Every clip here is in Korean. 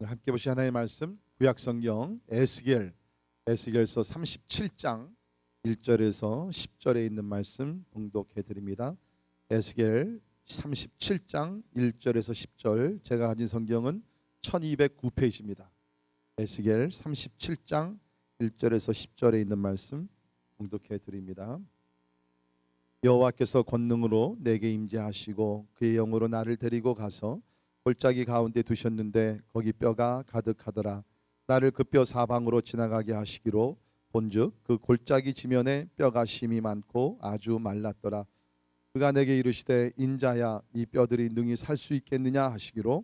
함께 보시 하나의 말씀 구약성경 에스겔서 37장 1절에서 10절에 있는 말씀 봉독해 드립니다. 에스겔 37장 1절에서 10절, 제가 가진 성경은 1209페이지입니다. 에스겔 37장 1절에서 10절에 있는 말씀 봉독해 드립니다. 여호와께서 권능으로 내게 임재하시고 그의 영으로 나를 데리고 가서 골짜기 가운데 두셨는데 거기 뼈가 가득하더라. 나를 그 뼈 사방으로 지나가게 하시기로 본즉 그 골짜기 지면에 뼈가 심이 많고 아주 말랐더라. 그가 내게 이르시되 인자야 이 뼈들이 능히 살 수 있겠느냐 하시기로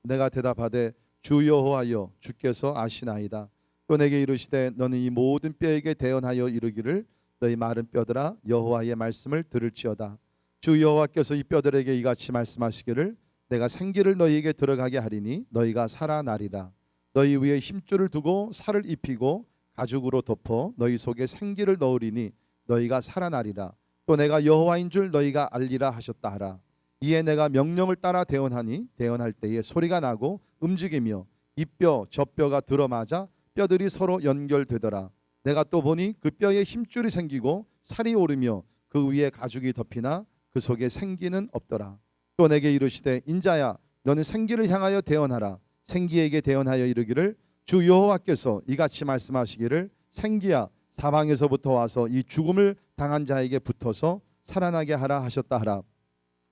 내가 대답하되 주 여호와여 주께서 아시나이다. 또 내게 이르시되 너는 이 모든 뼈에게 대언하여 이르기를 너희 마른 뼈들아 여호와의 말씀을 들을지어다. 주 여호와께서 이 뼈들에게 이같이 말씀하시기를 내가 생기를 너희에게 들어가게 하리니 너희가 살아나리라. 너희 위에 힘줄을 두고 살을 입히고 가죽으로 덮어 너희 속에 생기를 넣으리니 너희가 살아나리라. 또 내가 여호와인 줄 너희가 알리라 하셨다 하라. 이에 내가 명령을 따라 대언하니 대언할 때에 소리가 나고 움직이며 이 뼈 저 뼈가 들어맞아 뼈들이 서로 연결되더라. 내가 또 보니 그 뼈에 힘줄이 생기고 살이 오르며 그 위에 가죽이 덮이나 그 속에 생기는 없더라. 또 내게 이르시되 인자야 너는 생기를 향하여 대언하라. 생기에게 대언하여 이르기를 주 여호와께서 이같이 말씀하시기를 생기야 사방에서부터 와서 이 죽음을 당한 자에게 붙어서 살아나게 하라 하셨다 하라.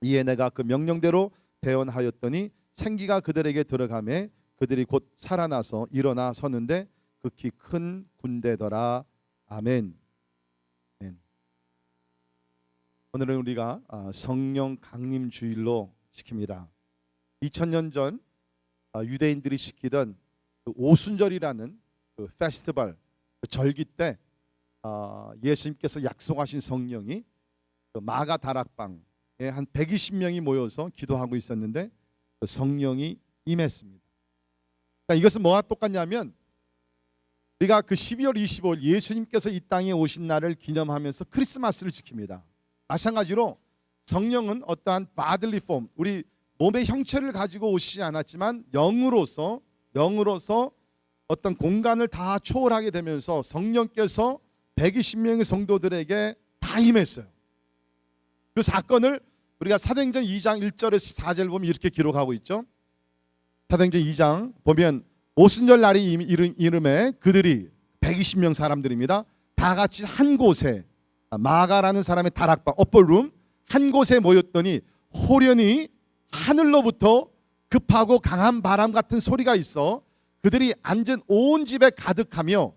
이에 내가 그 명령대로 대언하였더니 생기가 그들에게 들어가매 그들이 곧 살아나서 일어나 서는데 극히 큰 군대더라. 아멘. 오늘은 우리가 성령 강림 주일로 지킵니다. 2000년 전 유대인들이 지키던 그 오순절이라는 그 페스티벌, 그 절기 때 예수님께서 약속하신 성령이 그 마가 다락방에 한 120명이 모여서 기도하고 있었는데 그 성령이 임했습니다. 그러니까 이것은 뭐와 똑같냐면 우리가 그 12월 25일 예수님께서 이 땅에 오신 날을 기념하면서 크리스마스를 지킵니다. 마찬가지로 성령은 어떠한 bodily form, 우리 몸의 형체를 가지고 오시지 않았지만 영으로서 어떤 공간을 다 초월하게 되면서 성령께서 120명의 성도들에게 다 임했어요. 그 사건을 우리가 사도행전 2장 1절에서 14절 보면 이렇게 기록하고 있죠. 사도행전 2장 보면 오순절 날이 이름에 그들이 120명 사람들입니다. 다 같이 한 곳에 마가라는 사람의 다락방 어퍼룸 한 곳에 모였더니 호련히 하늘로부터 급하고 강한 바람 같은 소리가 있어 그들이 앉은 온 집에 가득하며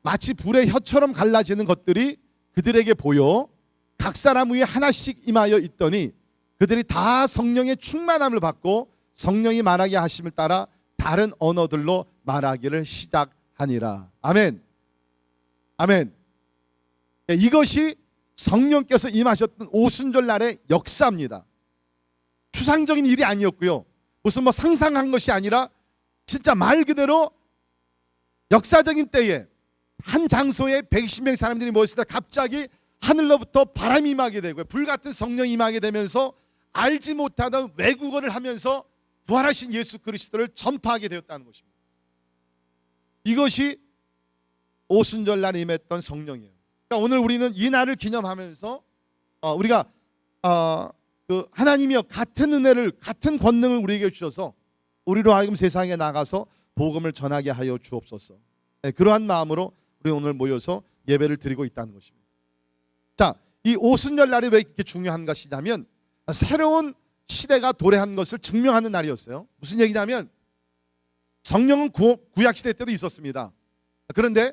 마치 불의 혀처럼 갈라지는 것들이 그들에게 보여 각 사람 위에 하나씩 임하여 있더니 그들이 다 성령의 충만함을 받고 성령이 말하게 하심을 따라 다른 언어들로 말하기를 시작하니라. 아멘. 아멘. 이것이 성령께서 임하셨던 오순절 날의 역사입니다. 추상적인 일이 아니었고요. 무슨 상상한 것이 아니라 진짜 말 그대로 역사적인 때에 한 장소에 120명 사람들이 모였을 때 갑자기 하늘로부터 바람이 임하게 되고 불같은 성령이 임하게 되면서 알지 못하던 외국어를 하면서 부활하신 예수 그리스도를 전파하게 되었다는 것입니다. 이것이 오순절 날에 임했던 성령이에요. 그러니까 오늘 우리는 이 날을 기념하면서 우리가 그 하나님이여 같은 은혜를 같은 권능을 우리에게 주셔서 우리로 하여금 세상에 나가서 복음을 전하게 하여 주옵소서. 그러한 마음으로 우리 오늘 모여서 예배를 드리고 있다는 것입니다. 자, 이 오순절 날이 왜 이렇게 중요한 것이냐면 새로운 시대가 도래한 것을 증명하는 날이었어요. 무슨 얘기냐면 성령은 구약시대 때도 있었습니다. 그런데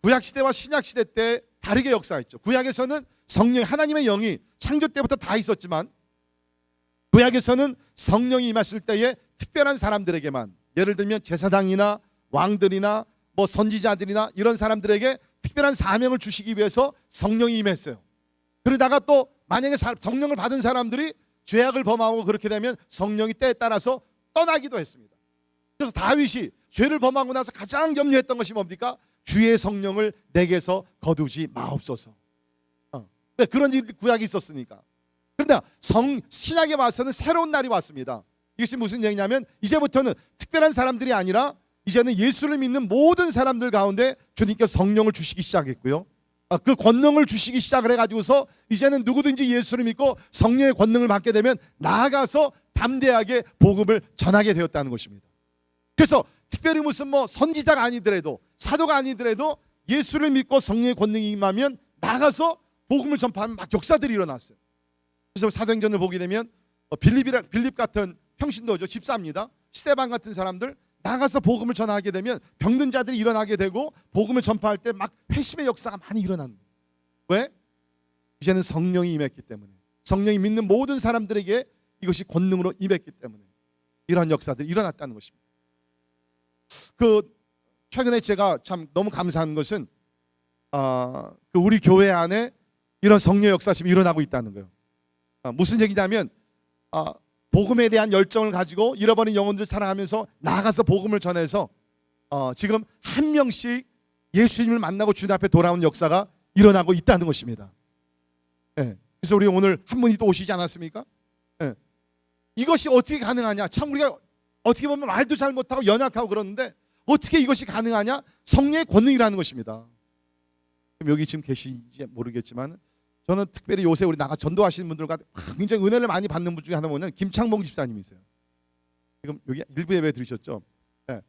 구약시대와 신약시대 때 다르게 역사했죠. 구약에서는 성령 하나님의 영이 창조 때부터 다 있었지만 구약에서는 성령이 임하실 때에 특별한 사람들에게만, 예를 들면 제사장이나 왕들이나 선지자들이나 이런 사람들에게 특별한 사명을 주시기 위해서 성령이 임했어요. 그러다가 또 만약에 성령을 받은 사람들이 죄악을 범하고 그렇게 되면 성령이 때에 따라서 떠나기도 했습니다. 그래서 다윗이 죄를 범하고 나서 가장 염려했던 것이 뭡니까? 주의 성령을 내게서 거두지 마옵소서. 그런 일이 구약이 있었으니까. 그런데 신약에 와서는 새로운 날이 왔습니다. 이것이 무슨 얘기냐면 이제부터는 특별한 사람들이 아니라 이제는 예수를 믿는 모든 사람들 가운데 주님께서 성령을 주시기 시작했고요. 그 권능을 주시기 시작을 해가지고서 이제는 누구든지 예수를 믿고 성령의 권능을 받게 되면 나아가서 담대하게 복음을 전하게 되었다는 것입니다. 그래서 특별히 무슨 선지자가 아니더라도 사도가 아니더라도 예수를 믿고 성령의 권능이 임하면 나가서 복음을 전파하면 막 역사들이 일어났어요. 그래서 사도행전을 보게 되면 빌립 같은 평신도죠, 집사입니다. 스데반 같은 사람들 나가서 복음을 전하게 되면 병든 자들이 일어나게 되고 복음을 전파할 때 막 회심의 역사가 많이 일어나는 거예요. 왜? 이제는 성령이 임했기 때문에, 성령이 믿는 모든 사람들에게 이것이 권능으로 임했기 때문에 이런 역사들이 일어났다는 것입니다. 최근에 제가 참 너무 감사한 것은 우리 교회 안에 이런 성령 역사심이 일어나고 있다는 거예요. 무슨 얘기냐면 복음에 대한 열정을 가지고 잃어버린 영혼들을 사랑하면서 나가서 복음을 전해서 지금 한 명씩 예수님을 만나고 주님 앞에 돌아오는 역사가 일어나고 있다는 것입니다. 네. 그래서 우리 오늘 한 분이 또 오시지 않았습니까? 네. 이것이 어떻게 가능하냐? 참 우리가 어떻게 보면 말도 잘 못하고 연약하고 그러는데 어떻게 이것이 가능하냐? 성령의 권능이라는 것입니다. 여기 지금 계신지 모르겠지만 저는 특별히 요새 우리 나가 전도하시는 분들과 굉장히 은혜를 많이 받는 분 중에 하나 보면 김창봉 집사님이세요. 지금 여기 일부 예배 들으셨죠? 네.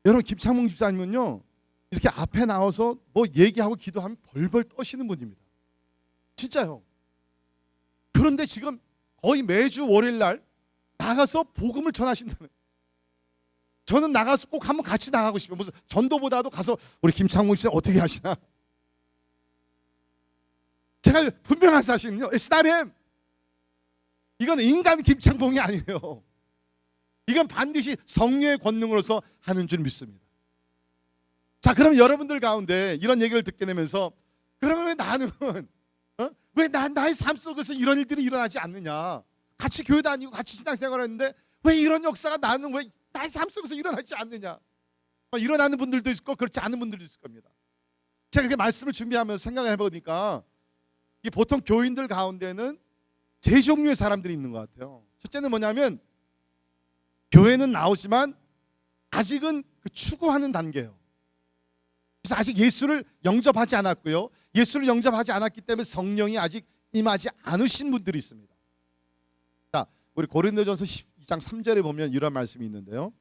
여러분 김창봉 집사님은요 이렇게 앞에 나와서 얘기하고 기도하면 벌벌 떠시는 분입니다. 진짜요. 그런데 지금 거의 매주 월요일 날 나가서 복음을 전하신다는. 저는 나가서 꼭 한번 같이 나가고 싶어요. 무슨 전도보다도 가서 우리 김창봉 집사 어떻게 하시나. 제가 분명한 사실은요, SRM 이건 인간 김창봉이 아니에요. 이건 반드시 성령의 권능으로서 하는 줄 믿습니다. 자, 그럼 여러분들 가운데 이런 얘기를 듣게 되면서 그러면 왜 나는 왜 나의 삶 속에서 이런 일들이 일어나지 않느냐? 같이 교회 다니고 같이 신앙생활을 했는데 왜 이런 역사가 나는 왜 나의 삶 속에서 일어나지 않느냐? 일어나는 분들도 있고 그렇지 않은 분들도 있을 겁니다. 제가 이렇게 말씀을 준비하면서 생각을 해보니까 보통 교인들 가운데는 세 종류의 사람들이 있는 것 같아요. 첫째는 뭐냐면 교회는 나오지만 아직은 추구하는 단계예요. 그래서 아직 예수를 영접하지 않았고요. 예수를 영접하지 않았기 때문에 성령이 아직 임하지 않으신 분들이 있습니다. 자, 우리 고린도전서 12장 3절에 보면 이런 말씀이 있는데요.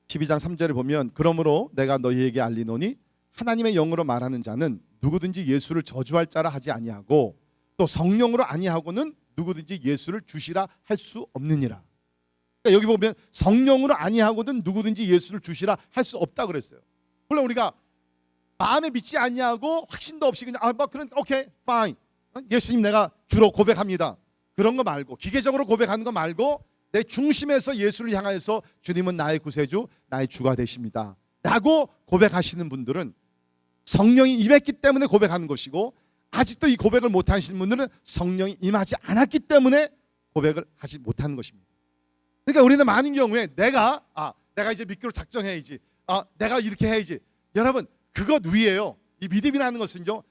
12장 3절에 보면 그러므로 내가 너희에게 알리노니 하나님의 영으로 말하는 자는 누구든지 예수를 저주할 자라 하지 아니하고 또 성령으로 아니하고는 누구든지 예수를 주시라 할 수 없느니라. 그러니까 여기 보면 성령으로 아니하고는 누구든지 예수를 주시라 할 수 없다 그랬어요. 물론 우리가 마음에 믿지 아니하고 확신도 없이 그냥 그런 오케이 파인 예수님 내가 주로 고백합니다. 그런 거 말고 기계적으로 고백하는 거 말고 내 중심에서 예수를 향하여서 주님은 나의 구세주, 나의 주가 되십니다 라고 고백하시는 분들은 성령이 임했기 때문에 고백하는 것이고, 아직도 이 고백을 못하시는 분들은 성령이 임하지 않았기 때문에 고백을 하지 못하는 것입니다. 그러니까 우리는 많은 경우에 내가 이제 믿기로 작정해야지, 내가 이렇게 해야지. 여러분 그것 위에요. 이 믿음이라는 것은요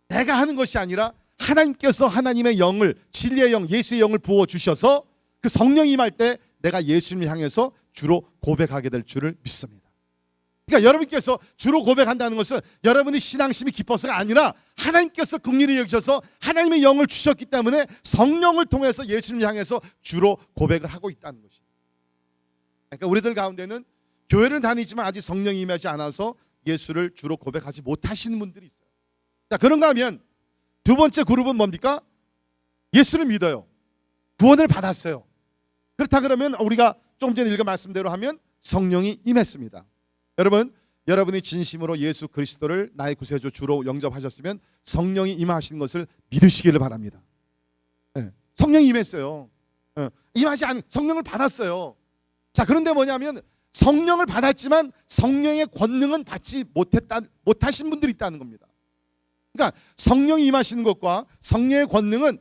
내가 하는 것이 아니라 하나님께서 하나님의 영을, 진리의 영, 예수의 영을 부어주셔서 그 성령이 임할 때 내가 예수님을 향해서 주로 고백하게 될 줄을 믿습니다. 그러니까 여러분께서 주로 고백한다는 것은 여러분의 신앙심이 깊어서가 아니라 하나님께서 긍휼히 여기셔서 하나님의 영을 주셨기 때문에 성령을 통해서 예수님을 향해서 주로 고백을 하고 있다는 것입니다. 그러니까 우리들 가운데는 교회를 다니지만 아직 성령이 임하지 않아서 예수를 주로 고백하지 못하시는 분들이 있어요. 자, 그런가 하면 두 번째 그룹은 뭡니까? 예수를 믿어요. 구원을 받았어요. 그렇다 그러면 우리가 조금 전에 읽은 말씀대로 하면 성령이 임했습니다. 여러분, 여러분이 진심으로 예수 그리스도를 나의 구세주 주로 영접하셨으면 성령이 임하시는 것을 믿으시기를 바랍니다. 네, 성령이 임했어요. 임하지 않은 성령을 받았어요. 자, 그런데 뭐냐면 성령을 받았지만 성령의 권능은 받지 못하신 분들이 있다는 겁니다. 그러니까 성령이 임하시는 것과 성령의 권능은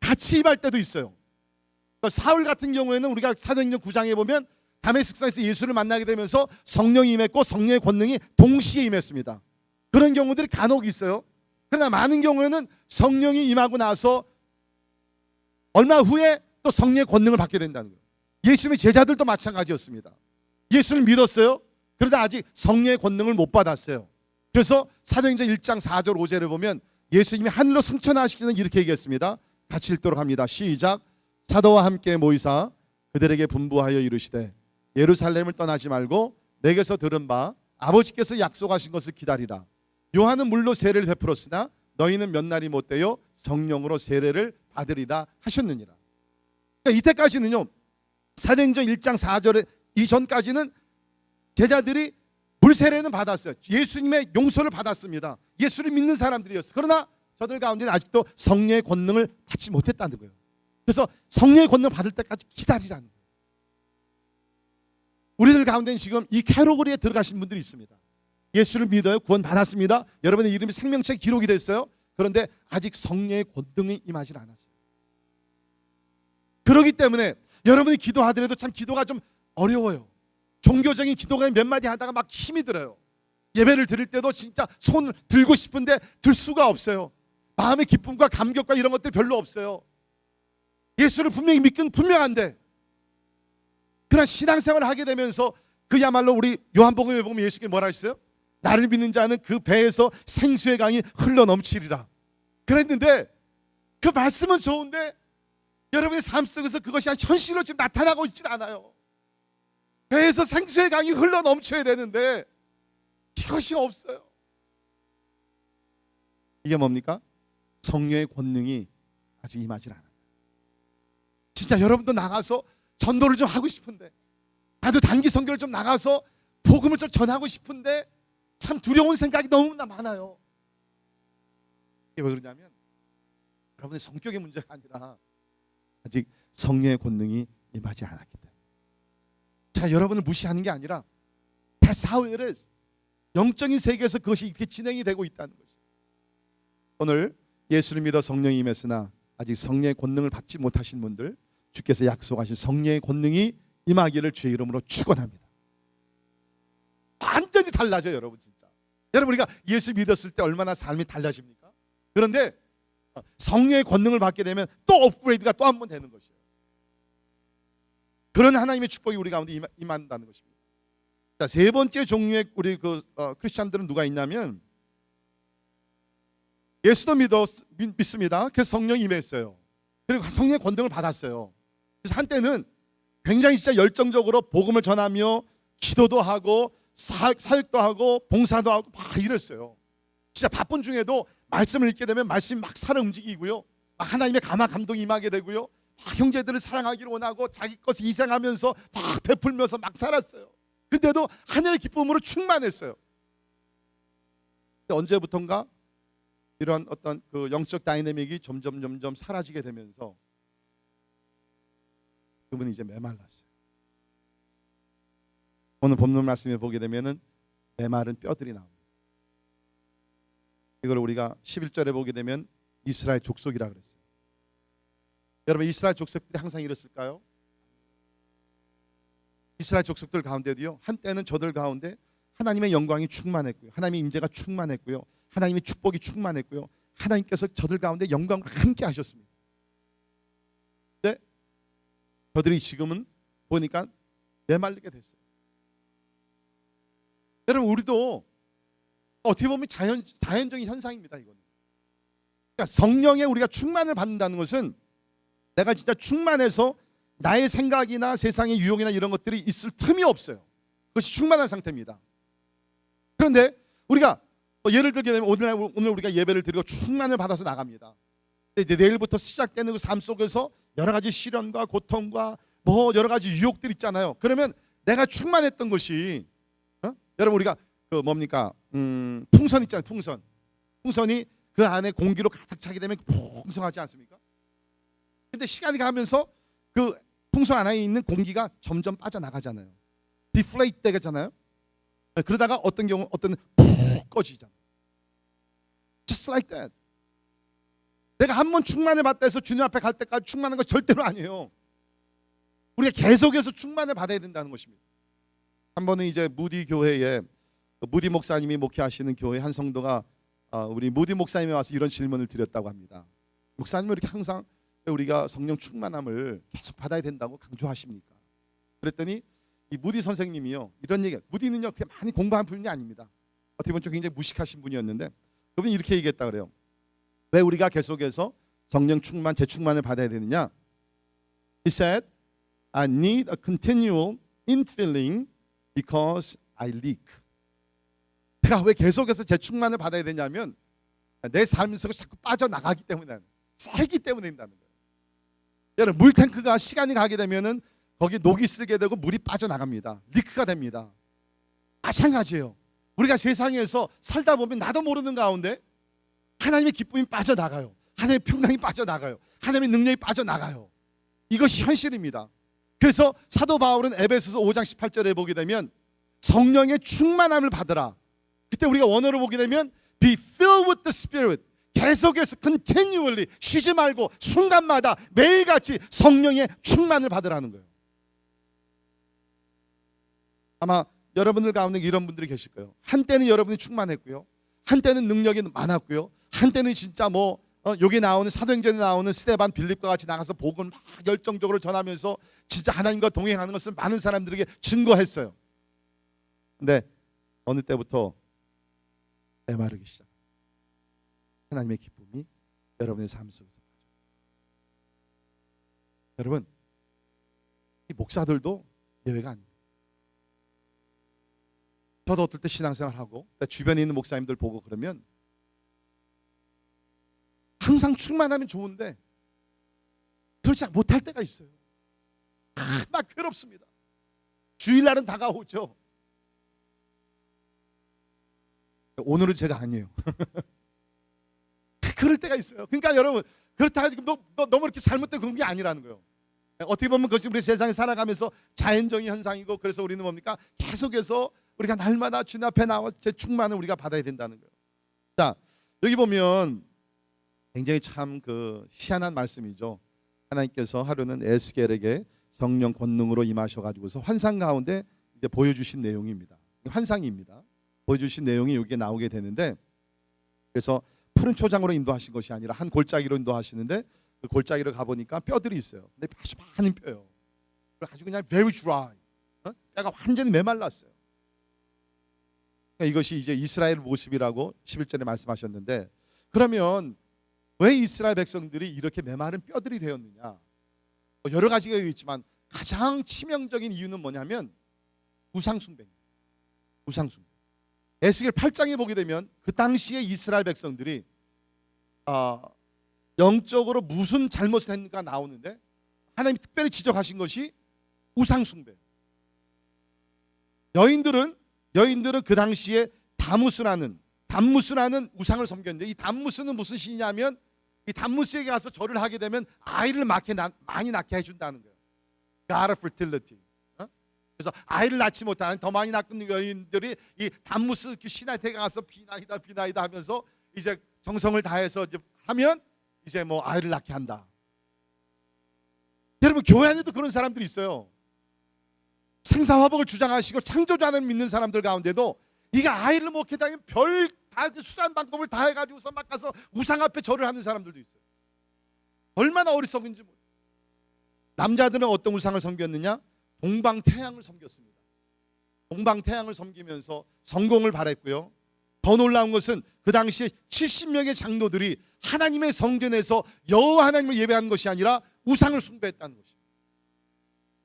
같이 임할 때도 있어요. 그러니까 사울 같은 경우에는 우리가 사도행전 9장에 보면 다메섹에서 예수를 만나게 되면서 성령이 임했고 성령의 권능이 동시에 임했습니다. 그런 경우들이 간혹 있어요. 그러나 많은 경우에는 성령이 임하고 나서 얼마 후에 또 성령의 권능을 받게 된다는 거예요. 예수님의 제자들도 마찬가지였습니다. 예수를 믿었어요. 그런데 아직 성령의 권능을 못 받았어요. 그래서 사도행전 1장 4절 5절을 보면 예수님이 하늘로 승천하시기 전에 이렇게 얘기했습니다. 같이 읽도록 합니다. 시작. 사도와 함께 모이사 그들에게 분부하여 이르시되 예루살렘을 떠나지 말고 내게서 들은 바 아버지께서 약속하신 것을 기다리라. 요한은 물로 세례를 베풀었으나 너희는 몇 날이 못되어 성령으로 세례를 받으리라 하셨느니라. 그러니까 이때까지는요, 사도행전 1장 4절에 이전까지는 제자들이 물세례는 받았어요. 예수님의 용서를 받았습니다. 예수를 믿는 사람들이었어요. 그러나 저들 가운데는 아직도 성령의 권능을 받지 못했다는 거예요. 그래서 성령의 권능을 받을 때까지 기다리라는 거예요. 우리들 가운데는 지금 이 캐러고리에 들어가신 분들이 있습니다. 예수를 믿어요. 구원 받았습니다. 여러분의 이름이 생명책에 기록이 됐어요. 그런데 아직 성령의 권능이 임하지 않았어요. 그렇기 때문에 여러분이 기도하더라도 참 기도가 좀 어려워요. 종교적인 기도가 몇 마디 하다가 막 힘이 들어요. 예배를 드릴 때도 진짜 손을 들고 싶은데 들 수가 없어요. 마음의 기쁨과 감격과 이런 것들 별로 없어요. 예수를 분명히 믿긴 분명한데, 그런 신앙생활을 하게 되면서 그야말로 우리 요한복음에 보면 예수님이 뭐라 했어요? 나를 믿는 자는 그 배에서 생수의 강이 흘러넘치리라 그랬는데, 그 말씀은 좋은데 여러분의 삶 속에서 그것이 현실로 지금 나타나고 있질 않아요. 배에서 생수의 강이 흘러넘쳐야 되는데 이것이 없어요. 이게 뭡니까? 성령의 권능이 아직 임하지 않아요. 진짜 여러분도 나가서 전도를 좀 하고 싶은데, 나도 단기 선교를 좀 나가서 복음을 좀 전하고 싶은데 참 두려운 생각이 너무나 많아요. 이게 왜 그러냐면 여러분의 성격의 문제가 아니라 아직 성령의 권능이 임하지 않았기 때문에. 제가 여러분을 무시하는 게 아니라 사회를 영적인 세계에서 그것이 이렇게 진행이 되고 있다는 거죠. 오늘 예수를 믿어 성령이 임했으나 아직 성령의 권능을 받지 못하신 분들, 주께서 약속하신 성령의 권능이 임하기를 주의 이름으로 축원합니다. 완전히 달라져요, 여러분. 진짜 여러분, 우리가 예수 믿었을 때 얼마나 삶이 달라집니까? 그런데 성령의 권능을 받게 되면 또 업그레이드가 또 한 번 되는 것이에요. 그런 하나님의 축복이 우리 가운데 임한다는 것입니다. 자, 세 번째 종류의 우리 크리스찬들은 누가 있냐면, 예수도 믿습니다. 그래서 성령이 임했어요. 그리고 성령의 권능을 받았어요. 그래서 한때는 굉장히 진짜 열정적으로 복음을 전하며 기도도 하고 사역도 하고 봉사도 하고 막 이랬어요. 진짜 바쁜 중에도 말씀을 읽게 되면 말씀이 막 살아 움직이고요, 하나님의 감화 감동이 임하게 되고요, 형제들을 사랑하기를 원하고 자기 것을 희생하면서 막 베풀면서 막 살았어요. 근데도 하늘의 기쁨으로 충만했어요. 언제부턴가 이런 어떤 그 영적 다이내믹이 점점 사라지게 되면서 그분이 이제 메말랐어요. 오늘 본문 말씀에 보게 되면은 메마른 뼈들이 나옵니다. 이걸 우리가 11절에 보게 되면 이스라엘 족속이라 그랬어요. 여러분, 이스라엘 족속들이 항상 이랬을까요? 이스라엘 족속들 가운데도요, 한때는 저들 가운데 하나님의 영광이 충만했고요, 하나님의 임재가 충만했고요, 하나님의 축복이 충만했고요, 하나님께서 저들 가운데 영광을 함께 하셨습니다. 근데 저들이 지금은 보니까 메말리게 됐어요. 여러분, 우리도 어떻게 보면 자연적인 현상입니다. 이거는. 그러니까 성령에 우리가 충만을 받는다는 것은 내가 진짜 충만해서 나의 생각이나 세상의 유혹이나 이런 것들이 있을 틈이 없어요. 그것이 충만한 상태입니다. 그런데 우리가 예를 들게 되면 오늘 우리가 예배를 드리고 충만을 받아서 나갑니다. 근데 내일부터 시작되는 그 삶 속에서 여러 가지 시련과 고통과 뭐 여러 가지 유혹들 있잖아요. 그러면 내가 충만했던 것이 여러분, 우리가 그 뭡니까? 풍선 있잖아요. 풍선이 그 안에 공기로 가득 차게 되면 풍성하지 않습니까? 근데 시간이 가면서 그 풍선 안에 있는 공기가 점점 빠져나가잖아요. 디플레이트 되잖아요. 그러다가 어떤 푹 꺼지잖아요. Just like that. 내가 한 번 충만을 받다 해서 주님 앞에 갈 때까지 충만한 거 절대로 아니에요. 우리가 계속해서 충만을 받아야 된다는 것입니다. 한 번은 이제 무디 교회에 무디 목사님이 목회하시는 교회 한 성도가 우리 무디 목사님이 와서 이런 질문을 드렸다고 합니다. 목사님은 이렇게 항상 우리가 성령 충만함을 계속 받아야 된다고 강조하십니까? 그랬더니 이 무디 선생님이요 이런 얘기. 무디는요 그렇게 많이 공부한 분이 아닙니다. 어떻게 보면 좀 굉장히 무식하신 분이었는데 그분이 이렇게 얘기했다 그래요. 왜 우리가 계속해서 성령 충만, 재충만을 받아야 되느냐? He said, I need a continual infilling because I leak. 내가 왜 계속해서 재충만을 받아야 되냐면 내 삶 속에 자꾸 빠져나가기 때문에, 새기 때문에 된다는 거예요. 여러분, 물탱크가 시간이 가게 되면은 거기 녹이 쓸게 되고 물이 빠져나갑니다. 리크가 됩니다. 마찬가지예요. 우리가 세상에서 살다 보면 나도 모르는 가운데 하나님의 기쁨이 빠져나가요. 하나님의 평강이 빠져나가요. 하나님의 능력이 빠져나가요. 이것이 현실입니다. 그래서 사도 바울은 에베소서 5장 18절에 보게 되면 성령의 충만함을 받으라. 그때 우리가 원어로 보게 되면 be filled with the Spirit. 계속해서 continually 쉬지 말고 순간마다 매일같이 성령의 충만을 받으라는 거예요. 아마 여러분들 가운데 이런 분들이 계실 거예요. 한때는 여러분이 충만했고요. 한때는 능력이 많았고요. 한때는 진짜 여기 나오는 사도행전에 나오는 스데반, 빌립과 같이 나가서 복음을 막 열정적으로 전하면서 진짜 하나님과 동행하는 것을 많은 사람들에게 증거했어요. 근데 어느 때부터 메마르기 시작. 하나님의 기쁨이 여러분의 삶 속에서 여러분, 이 목사들도 예외가 아닙니다. 저도 어떨 때 신앙생활하고 주변에 있는 목사님들 보고 그러면 항상 충만하면 좋은데 그렇지 못할 때가 있어요. 막 괴롭습니다. 주일날은 다가오죠. 오늘은 제가 아니에요. 그럴 때가 있어요. 그러니까 여러분, 그렇다고 지금 너무 이렇게 잘못된 그런 게 아니라는 거예요. 어떻게 보면 그것이 우리 세상에 살아가면서 자연적인 현상이고, 그래서 우리는 뭡니까? 계속해서 우리가 날마다 주님 앞에 나와 재충만을 우리가 받아야 된다는 거예요. 자, 여기 보면 굉장히 참 희한한 말씀이죠. 하나님께서 하루는 에스겔에게 성령 권능으로 임하셔가지고서 환상 가운데 이제 보여주신 내용입니다. 환상입니다. 보여주신 내용이 여기에 나오게 되는데, 그래서 푸른 초장으로 인도하신 것이 아니라 한 골짜기로 인도하시는데 그 골짜기로 가보니까 뼈들이 있어요. 근데 아주 많은 뼈예요. 아주 그냥 very dry. 뼈가 완전히 메말랐어요. 그러니까 이것이 이제 이스라엘 모습이라고 11절에 말씀하셨는데, 그러면 왜 이스라엘 백성들이 이렇게 메마른 뼈들이 되었느냐? 여러 가지가 있지만 가장 치명적인 이유는 뭐냐면 우상숭배입니다. 우상숭배. 에스겔 8장에 보게 되면 그 당시에 이스라엘 백성들이 영적으로 무슨 잘못을 했는가 나오는데, 하나님이 특별히 지적하신 것이 우상숭배. 여인들은 그 당시에 담무스라는 우상을 섬겼는데, 이 담무스는 무슨 신이냐면 이 담무스에게 가서 절을 하게 되면 아이를 많이 낳게 해준다는 거예요. God of fertility. 그래서 아이를 낳지 못하는 더 많이 낳는 여인들이 이 담무스 신한테 가서 비나이다 하면서 이제 정성을 다해서 이제 하면 이제 아이를 낳게 한다. 여러분, 교회 안에도 그런 사람들이 있어요. 생사화복을 주장하시고 창조주를 믿는 사람들 가운데도 이게 아이를 못 낳게 되면 별 다 수단 방법을 다 해가지고서 막 가서 우상 앞에 절을 하는 사람들도 있어요. 얼마나 어리석은지 모르겠어요. 남자들은 어떤 우상을 섬겼느냐? 동방태양을 섬겼습니다. 동방태양을 섬기면서 성공을 바랬고요. 더 놀라운 것은 그 당시에 70명의 장로들이 하나님의 성전에서 여호와 하나님을 예배하는 것이 아니라 우상을 숭배했다는 것입니다.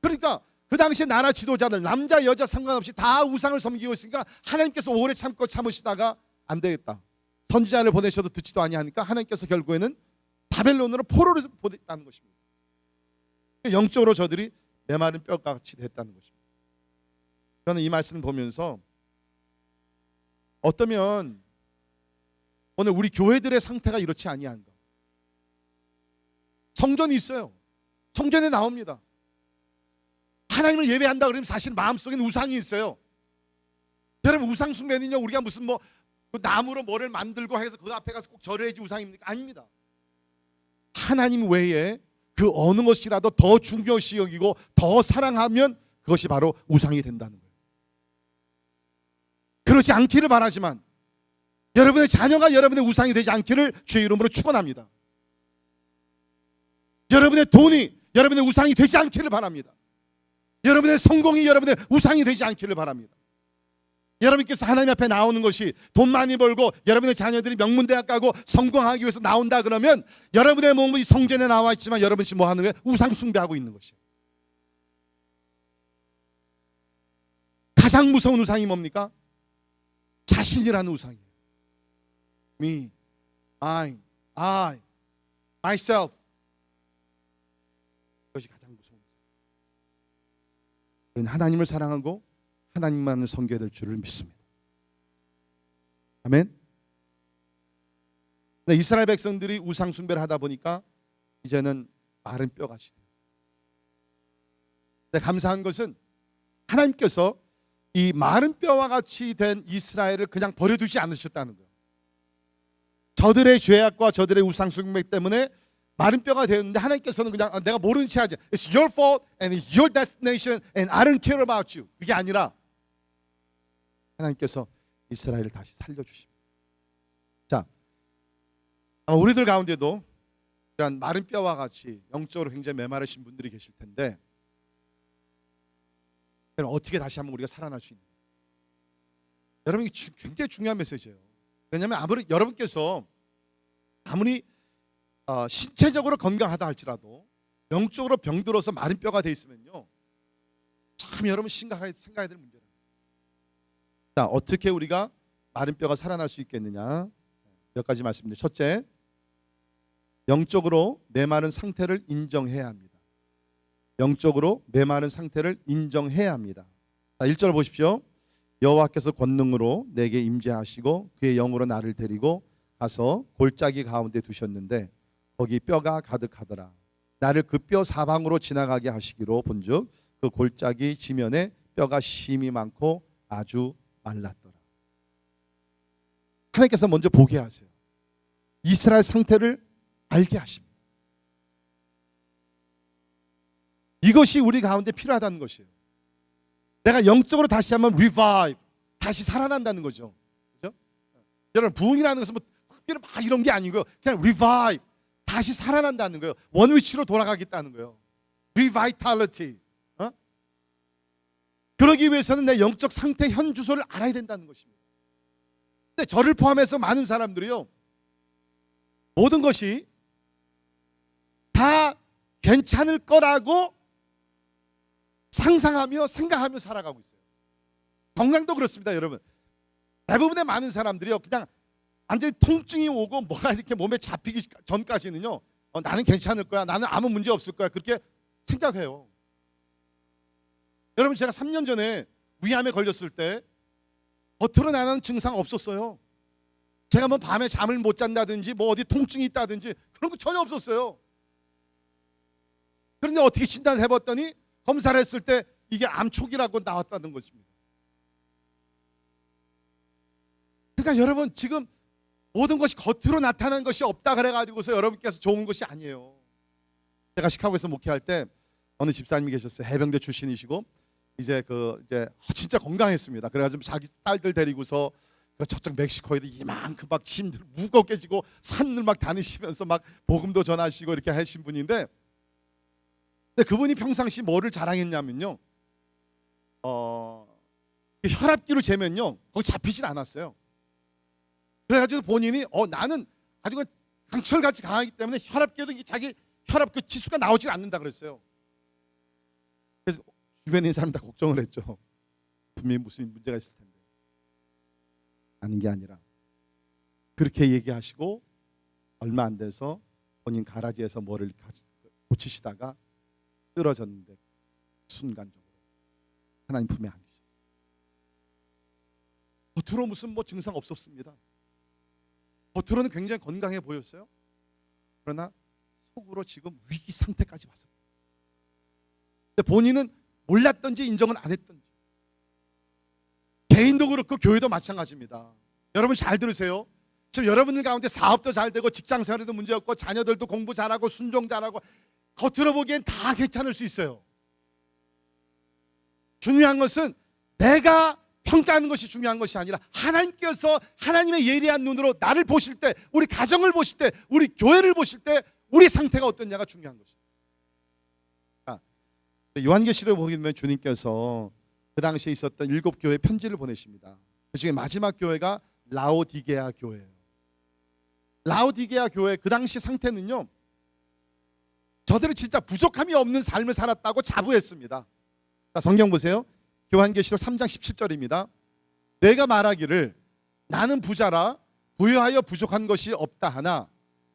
그러니까 그 당시에 나라 지도자들 남자 여자 상관없이 다 우상을 섬기고 있으니까 하나님께서 오래 참으시다가 안 되겠다. 선지자를 보내셔도 듣지도 아니하니까 하나님께서 결국에는 바벨론으로 포로를 보냈다는 것입니다. 영적으로 저들이 메마른 뼈같이 됐다는 것입니다. 저는 이 말씀을 보면서 어쩌면 오늘 우리 교회들의 상태가 이렇지 아니한가. 성전이 있어요. 성전에 나옵니다. 하나님을 예배한다 그러면 사실 마음속에는 우상이 있어요. 여러분, 우상 숭배는요, 우리가 무슨 그 나무로 뭐를 만들고 해서 그 앞에 가서 꼭 절을 해야지 우상입니까? 아닙니다. 하나님 외에 그 어느 것이라도 더 중요시 여기고 더 사랑하면 그것이 바로 우상이 된다는 거예요. 그렇지 않기를 바라지만 여러분의 자녀가 여러분의 우상이 되지 않기를 주의 이름으로 축원합니다. 여러분의 돈이 여러분의 우상이 되지 않기를 바랍니다. 여러분의 성공이 여러분의 우상이 되지 않기를 바랍니다. 여러분께서 하나님 앞에 나오는 것이 돈 많이 벌고 여러분의 자녀들이 명문대학 가고 성공하기 위해서 나온다 그러면 여러분의 몸이 성전에 나와 있지만 여러분이 뭐 하는 거예요? 우상 숭배하고 있는 것이에요. 가장 무서운 우상이 뭡니까? 자신이라는 우상이에요. Me, mine, I, myself. 그것이 가장 무서운 우상. 우리는 하나님을 사랑하고 하나님만을 섬겨야 될 줄을 믿습니다. 아멘. 네, 이스라엘 백성들이 우상 숭배를 하다 보니까 이제는 마른 뼈같이 되었어요. 근데 감사한 것은 하나님께서 이 마른 뼈와 같이 된 이스라엘을 그냥 버려두지 않으셨다는 거예요. 저들의 죄악과 저들의 우상 숭배 때문에 마른 뼈가 되었는데 하나님께서는 그냥 내가 모르는 채 하지. It's your fault and it's your destination and I don't care about you. 그게 아니라 하나님께서 이스라엘을 다시 살려주십니다. 자, 아마 우리들 가운데도 이런 마른 뼈와 같이 영적으로 굉장히 메마르신 분들이 계실 텐데 어떻게 다시 한번 우리가 살아날 수 있는가? 여러분, 이게 굉장히 중요한 메시지예요. 왜냐하면 아무리 여러분께서 아무리 신체적으로 건강하다 할지라도 영적으로 병들어서 마른 뼈가 돼 있으면요, 참 여러분 심각하게 생각해야 될 문제예요. 자, 어떻게 우리가 마른 뼈가 살아날 수 있겠느냐? 몇 가지 말씀드립니다. 첫째, 영적으로 메마른 상태를 인정해야 합니다. 영적으로 메마른 상태를 인정해야 합니다. 자, 1절 보십시오. 여호와께서 권능으로 내게 임재하시고 그의 영으로 나를 데리고 가서 골짜기 가운데 두셨는데 거기 뼈가 가득하더라. 나를 그 뼈 사방으로 지나가게 하시기로 본즉 그 골짜기 지면에 뼈가 심이 많고 아주 말랐더라. 하나님께서 먼저 보게 하세요. 이스라엘 상태를 알게 하십니다. 이것이 우리 가운데 필요하다는 것이에요. 내가 영적으로 다시 한번 revive, 다시 살아난다는 거죠. 그렇죠? 여러분, 부흥이라는 것은 뭐 특별히 막 이런 게 아니고요. 그냥 revive, 다시 살아난다는 거예요. 원위치로 돌아가겠다는 거예요. revitality. 그러기 위해서는 내 영적 상태 현 주소를 알아야 된다는 것입니다. 근데 저를 포함해서 많은 사람들이요, 모든 것이 다 괜찮을 거라고 상상하며 생각하며 살아가고 있어요. 건강도 그렇습니다, 여러분. 대부분의 많은 사람들이요, 그냥 완전히 통증이 오고 뭐가 이렇게 몸에 잡히기 전까지는요, 나는 괜찮을 거야, 나는 아무 문제 없을 거야, 그렇게 생각해요. 여러분, 제가 3년 전에 위암에 걸렸을 때 겉으로 나는 증상 없었어요. 제가 뭐 밤에 잠을 못 잔다든지 뭐 어디 통증이 있다든지 그런 거 전혀 없었어요. 그런데 어떻게 진단을 해봤더니 검사를 했을 때 이게 암 초기라고 나왔다는 것입니다. 그러니까 여러분, 지금 모든 것이 겉으로 나타나는 것이 없다 그래가지고서 여러분께서 좋은 것이 아니에요. 제가 시카고에서 목회할 때 어느 집사님이 계셨어요. 해병대 출신이시고 이제 진짜 건강했습니다. 그래가지고 자기 딸들 데리고서 저쪽 멕시코에도 이만큼 막 짐들 무겁게 지고 산을 막 다니시면서 막 복음도 전하시고 이렇게 하신 분인데, 근데 그분이 평상시 뭐를 자랑했냐면요, 혈압기를 재면요 거기 잡히진 않았어요. 그래가지고 본인이 나는 아주 강철같이 강하기 때문에 혈압계도 자기 혈압 그 지수가 나오질 않는다 그랬어요. 그래서 주변에 있는 사람 다 걱정을 했죠. 분명히 무슨 문제가 있을 텐데. 아닌 게 아니라 그렇게 얘기하시고 얼마 안 돼서 본인 가라지에서 뭐를 고치시다가 쓰러졌는데 순간적으로 하나님 품에 안기셨어요. 겉으로 무슨 뭐 증상 없었습니다. 겉으로는 굉장히 건강해 보였어요. 그러나 속으로 지금 위기 상태까지 왔어요. 근데 본인은 몰랐던지 인정을 안 했던지. 개인도 그렇고 교회도 마찬가지입니다. 여러분 잘 들으세요. 지금 여러분들 가운데 사업도 잘 되고 직장 생활에도 문제 없고 자녀들도 공부 잘하고 순종 잘하고 겉으로 보기엔 다 괜찮을 수 있어요. 중요한 것은 내가 평가하는 것이 중요한 것이 아니라 하나님께서 하나님의 예리한 눈으로 나를 보실 때, 우리 가정을 보실 때, 우리 교회를 보실 때 우리 상태가 어떠냐가 중요한 것입니다. 요한계시록 보게 되면 주님께서 그 당시에 있었던 7교회 편지를 보내십니다. 그 중에 마지막 교회가 라오디게아 교회예요. 라오디게아 교회 그 당시 상태는요, 저들은 진짜 부족함이 없는 삶을 살았다고 자부했습니다. 자, 성경 보세요. 요한계시록 3장 17절입니다. 내가 말하기를 나는 부자라 부유하여 부족한 것이 없다 하나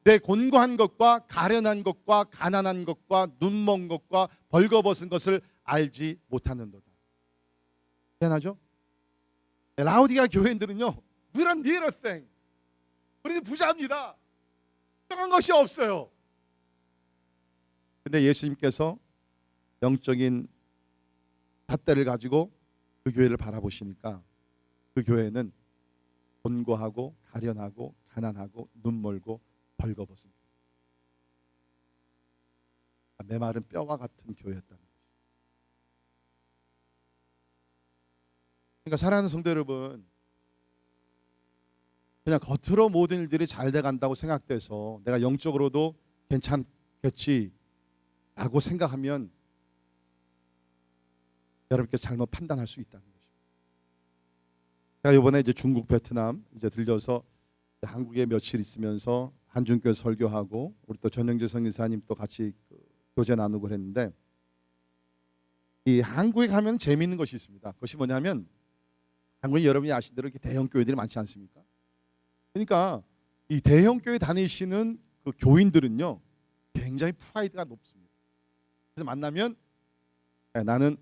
내 곤고한 것과 가련한 것과 가난한 것과 눈먼 것과 벌거벗은 것을 알지 못하는도다. 대단하죠? 라오디게아 교회인들은요, We don't need a thing. 우리는 부자입니다. 부족한 것이 없어요. 근데 예수님께서 영적인 잣대를 가지고 그 교회를 바라보시니까 그 교회는 곤고하고 가련하고 가난하고 눈멀고 벌거벗은 메마른 뼈와 같은 교회였다는 거죠. 그러니까 사랑하는 성도 여러분, 그냥 겉으로 모든 일들이 잘 돼간다고 생각돼서 내가 영적으로도 괜찮겠지 라고 생각하면 여러분께서 잘못 판단할 수 있다는 거죠. 제가 이번에 이제 중국, 베트남 이제 들려서 한국에 며칠 있으면서 한중교회 설교하고 우리 또 전영재 선교사님 또 같이 교제 나누고 했는데, 이 한국에 가면 재미있는 것이 있습니다. 그것이 뭐냐면 한국에 여러분이 아시는 대로 이렇게 대형 교회들이 많지 않습니까? 그러니까 이 대형 교회 다니시는 그 교인들은요 굉장히 프라이드가 높습니다. 그래서 만나면 나는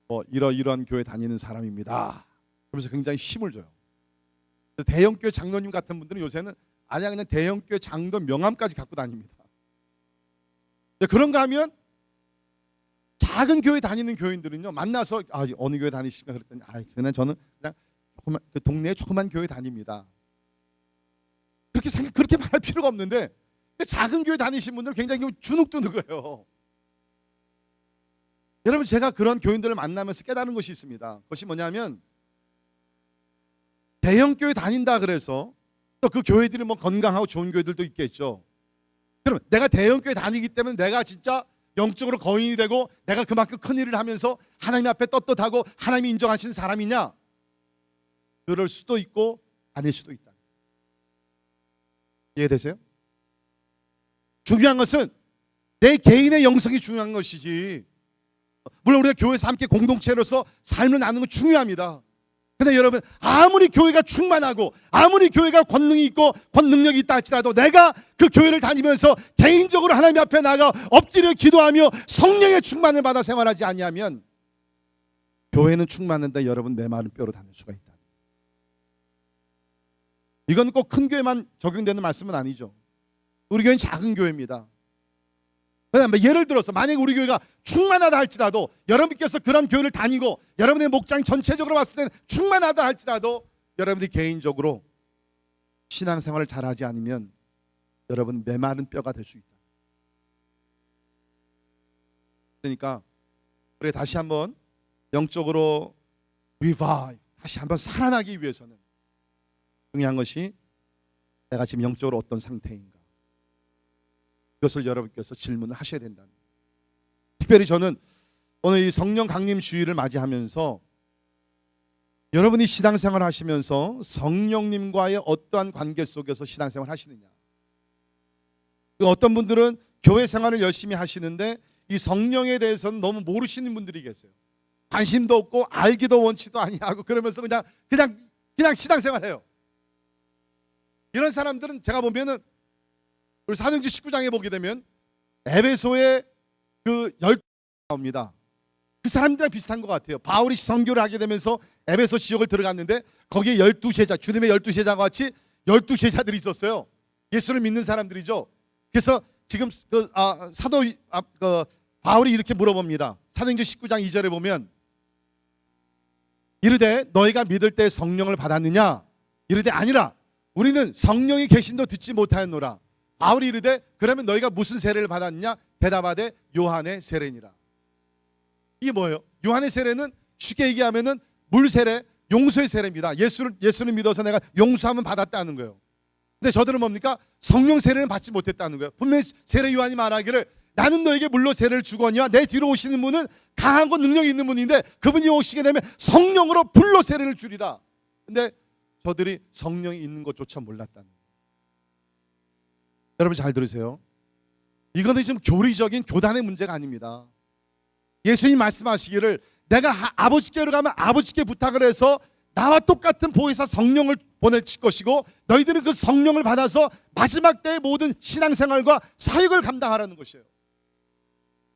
뭐 이러이러한 교회 다니는 사람입니다. 그러면서 굉장히 힘을 줘요. 그래서 대형 교회 장로님 같은 분들은 요새는 아예 그냥 대형 교회 장로 명함까지 갖고 다닙니다. 그런가 하면 작은 교회 다니는 교인들은요 만나서 어느 교회 다니시는가 그랬더니 그냥 저는 그냥 조그만, 그 동네에 조그만 교회 다닙니다. 그렇게 말할 필요가 없는데 작은 교회 다니신 분들은 굉장히 주눅드는 여러분, 제가 그런 교인들을 만나면서 깨달은 것이 있습니다. 그것이 뭐냐면 대형 교회 다닌다 그래서 또 그 교회들이 뭐 건강하고 좋은 교회들도 있겠죠. 그럼 내가 대형 교회 다니기 때문에 내가 진짜 영적으로 거인이 되고 내가 그만큼 큰 일을 하면서 하나님 앞에 떳떳하고 하나님이 인정하시는 사람이냐? 그럴 수도 있고 아닐 수도 있다. 이해되세요? 중요한 것은 내 개인의 영성이 중요한 것이지, 물론 우리가 교회에서 함께 공동체로서 삶을 나누는 건 중요합니다. 근데 여러분, 아무리 교회가 충만하고 아무리 교회가 권능이 있고 권능력이 있다 할지라도 내가 그 교회를 다니면서 개인적으로 하나님 앞에 나가 엎드려 기도하며 성령의 충만을 받아 생활하지 아니하면 교회는 충만한데 여러분 메마른 뼈로 다닐 수가 있다. 이건 꼭 큰 교회만 적용되는 말씀은 아니죠. 우리 교회는 작은 교회입니다. 예를 들어서 만약에 우리 교회가 충만하다 할지라도 여러분께서 그런 교회를 다니고 여러분의 목장이 전체적으로 봤을 때는 충만하다 할지라도 여러분이 개인적으로 신앙생활을 잘하지 않으면 여러분 메마른 뼈가 될 수 있다. 그러니까 우리 다시 한번 영적으로 revive, 다시 한번 살아나기 위해서는 중요한 것이 내가 지금 영적으로 어떤 상태인가, 이것을 여러분께서 질문을 하셔야 된다는 거예요. 특별히 저는 오늘 이 성령 강림 주일을 맞이하면서 여러분이 신앙생활 하시면서 성령님과의 어떠한 관계 속에서 신앙생활 하시느냐, 어떤 분들은 교회 생활을 열심히 하시는데 이 성령에 대해서는 너무 모르시는 분들이 계세요. 관심도 없고 알기도 원치도 아니하고 그러면서 그냥 신앙생활해요. 이런 사람들은 제가 보면은 우리 사도행전 19장에 보게 되면 에베소에 그 12 나옵니다. 그 사람들이랑 비슷한 것 같아요. 바울이 선교를 하게 되면서 에베소 지역을 들어갔는데 거기에 12제자, 주님의 12제자와 같이 12제자들이 있었어요. 예수를 믿는 사람들이죠. 그래서 지금 바울이 이렇게 물어봅니다. 사도행전 19장 2절에 보면 이르되 너희가 믿을 때 성령을 받았느냐? 이르되 아니라 우리는 성령이 계심도 듣지 못하였노라. 바울이 이르되 그러면 너희가 무슨 세례를 받았느냐? 대답하되 요한의 세례니라. 이게 뭐예요? 요한의 세례는 쉽게 얘기하면은 물 세례, 용서의 세례입니다. 예수를 믿어서 내가 용서함을 받았다는 거예요. 근데 저들은 뭡니까? 성령 세례는 받지 못했다는 거예요. 분명히 세례 요한이 말하기를 나는 너에게 물로 세례를 주거니와 내 뒤로 오시는 분은 강하고 능력이 있는 분인데 그분이 오시게 되면 성령으로 불로 세례를 주리라. 근데 저들이 성령이 있는 것조차 몰랐다는 거예요. 여러분 잘 들으세요. 이거는 지금 교리적인 교단의 문제가 아닙니다. 예수님 말씀하시기를 내가 아버지께로 가면 아버지께 부탁을 해서 나와 똑같은 보혜사 성령을 보내실 것이고 너희들은 그 성령을 받아서 마지막 때의 모든 신앙생활과 사역을 감당하라는 것이에요.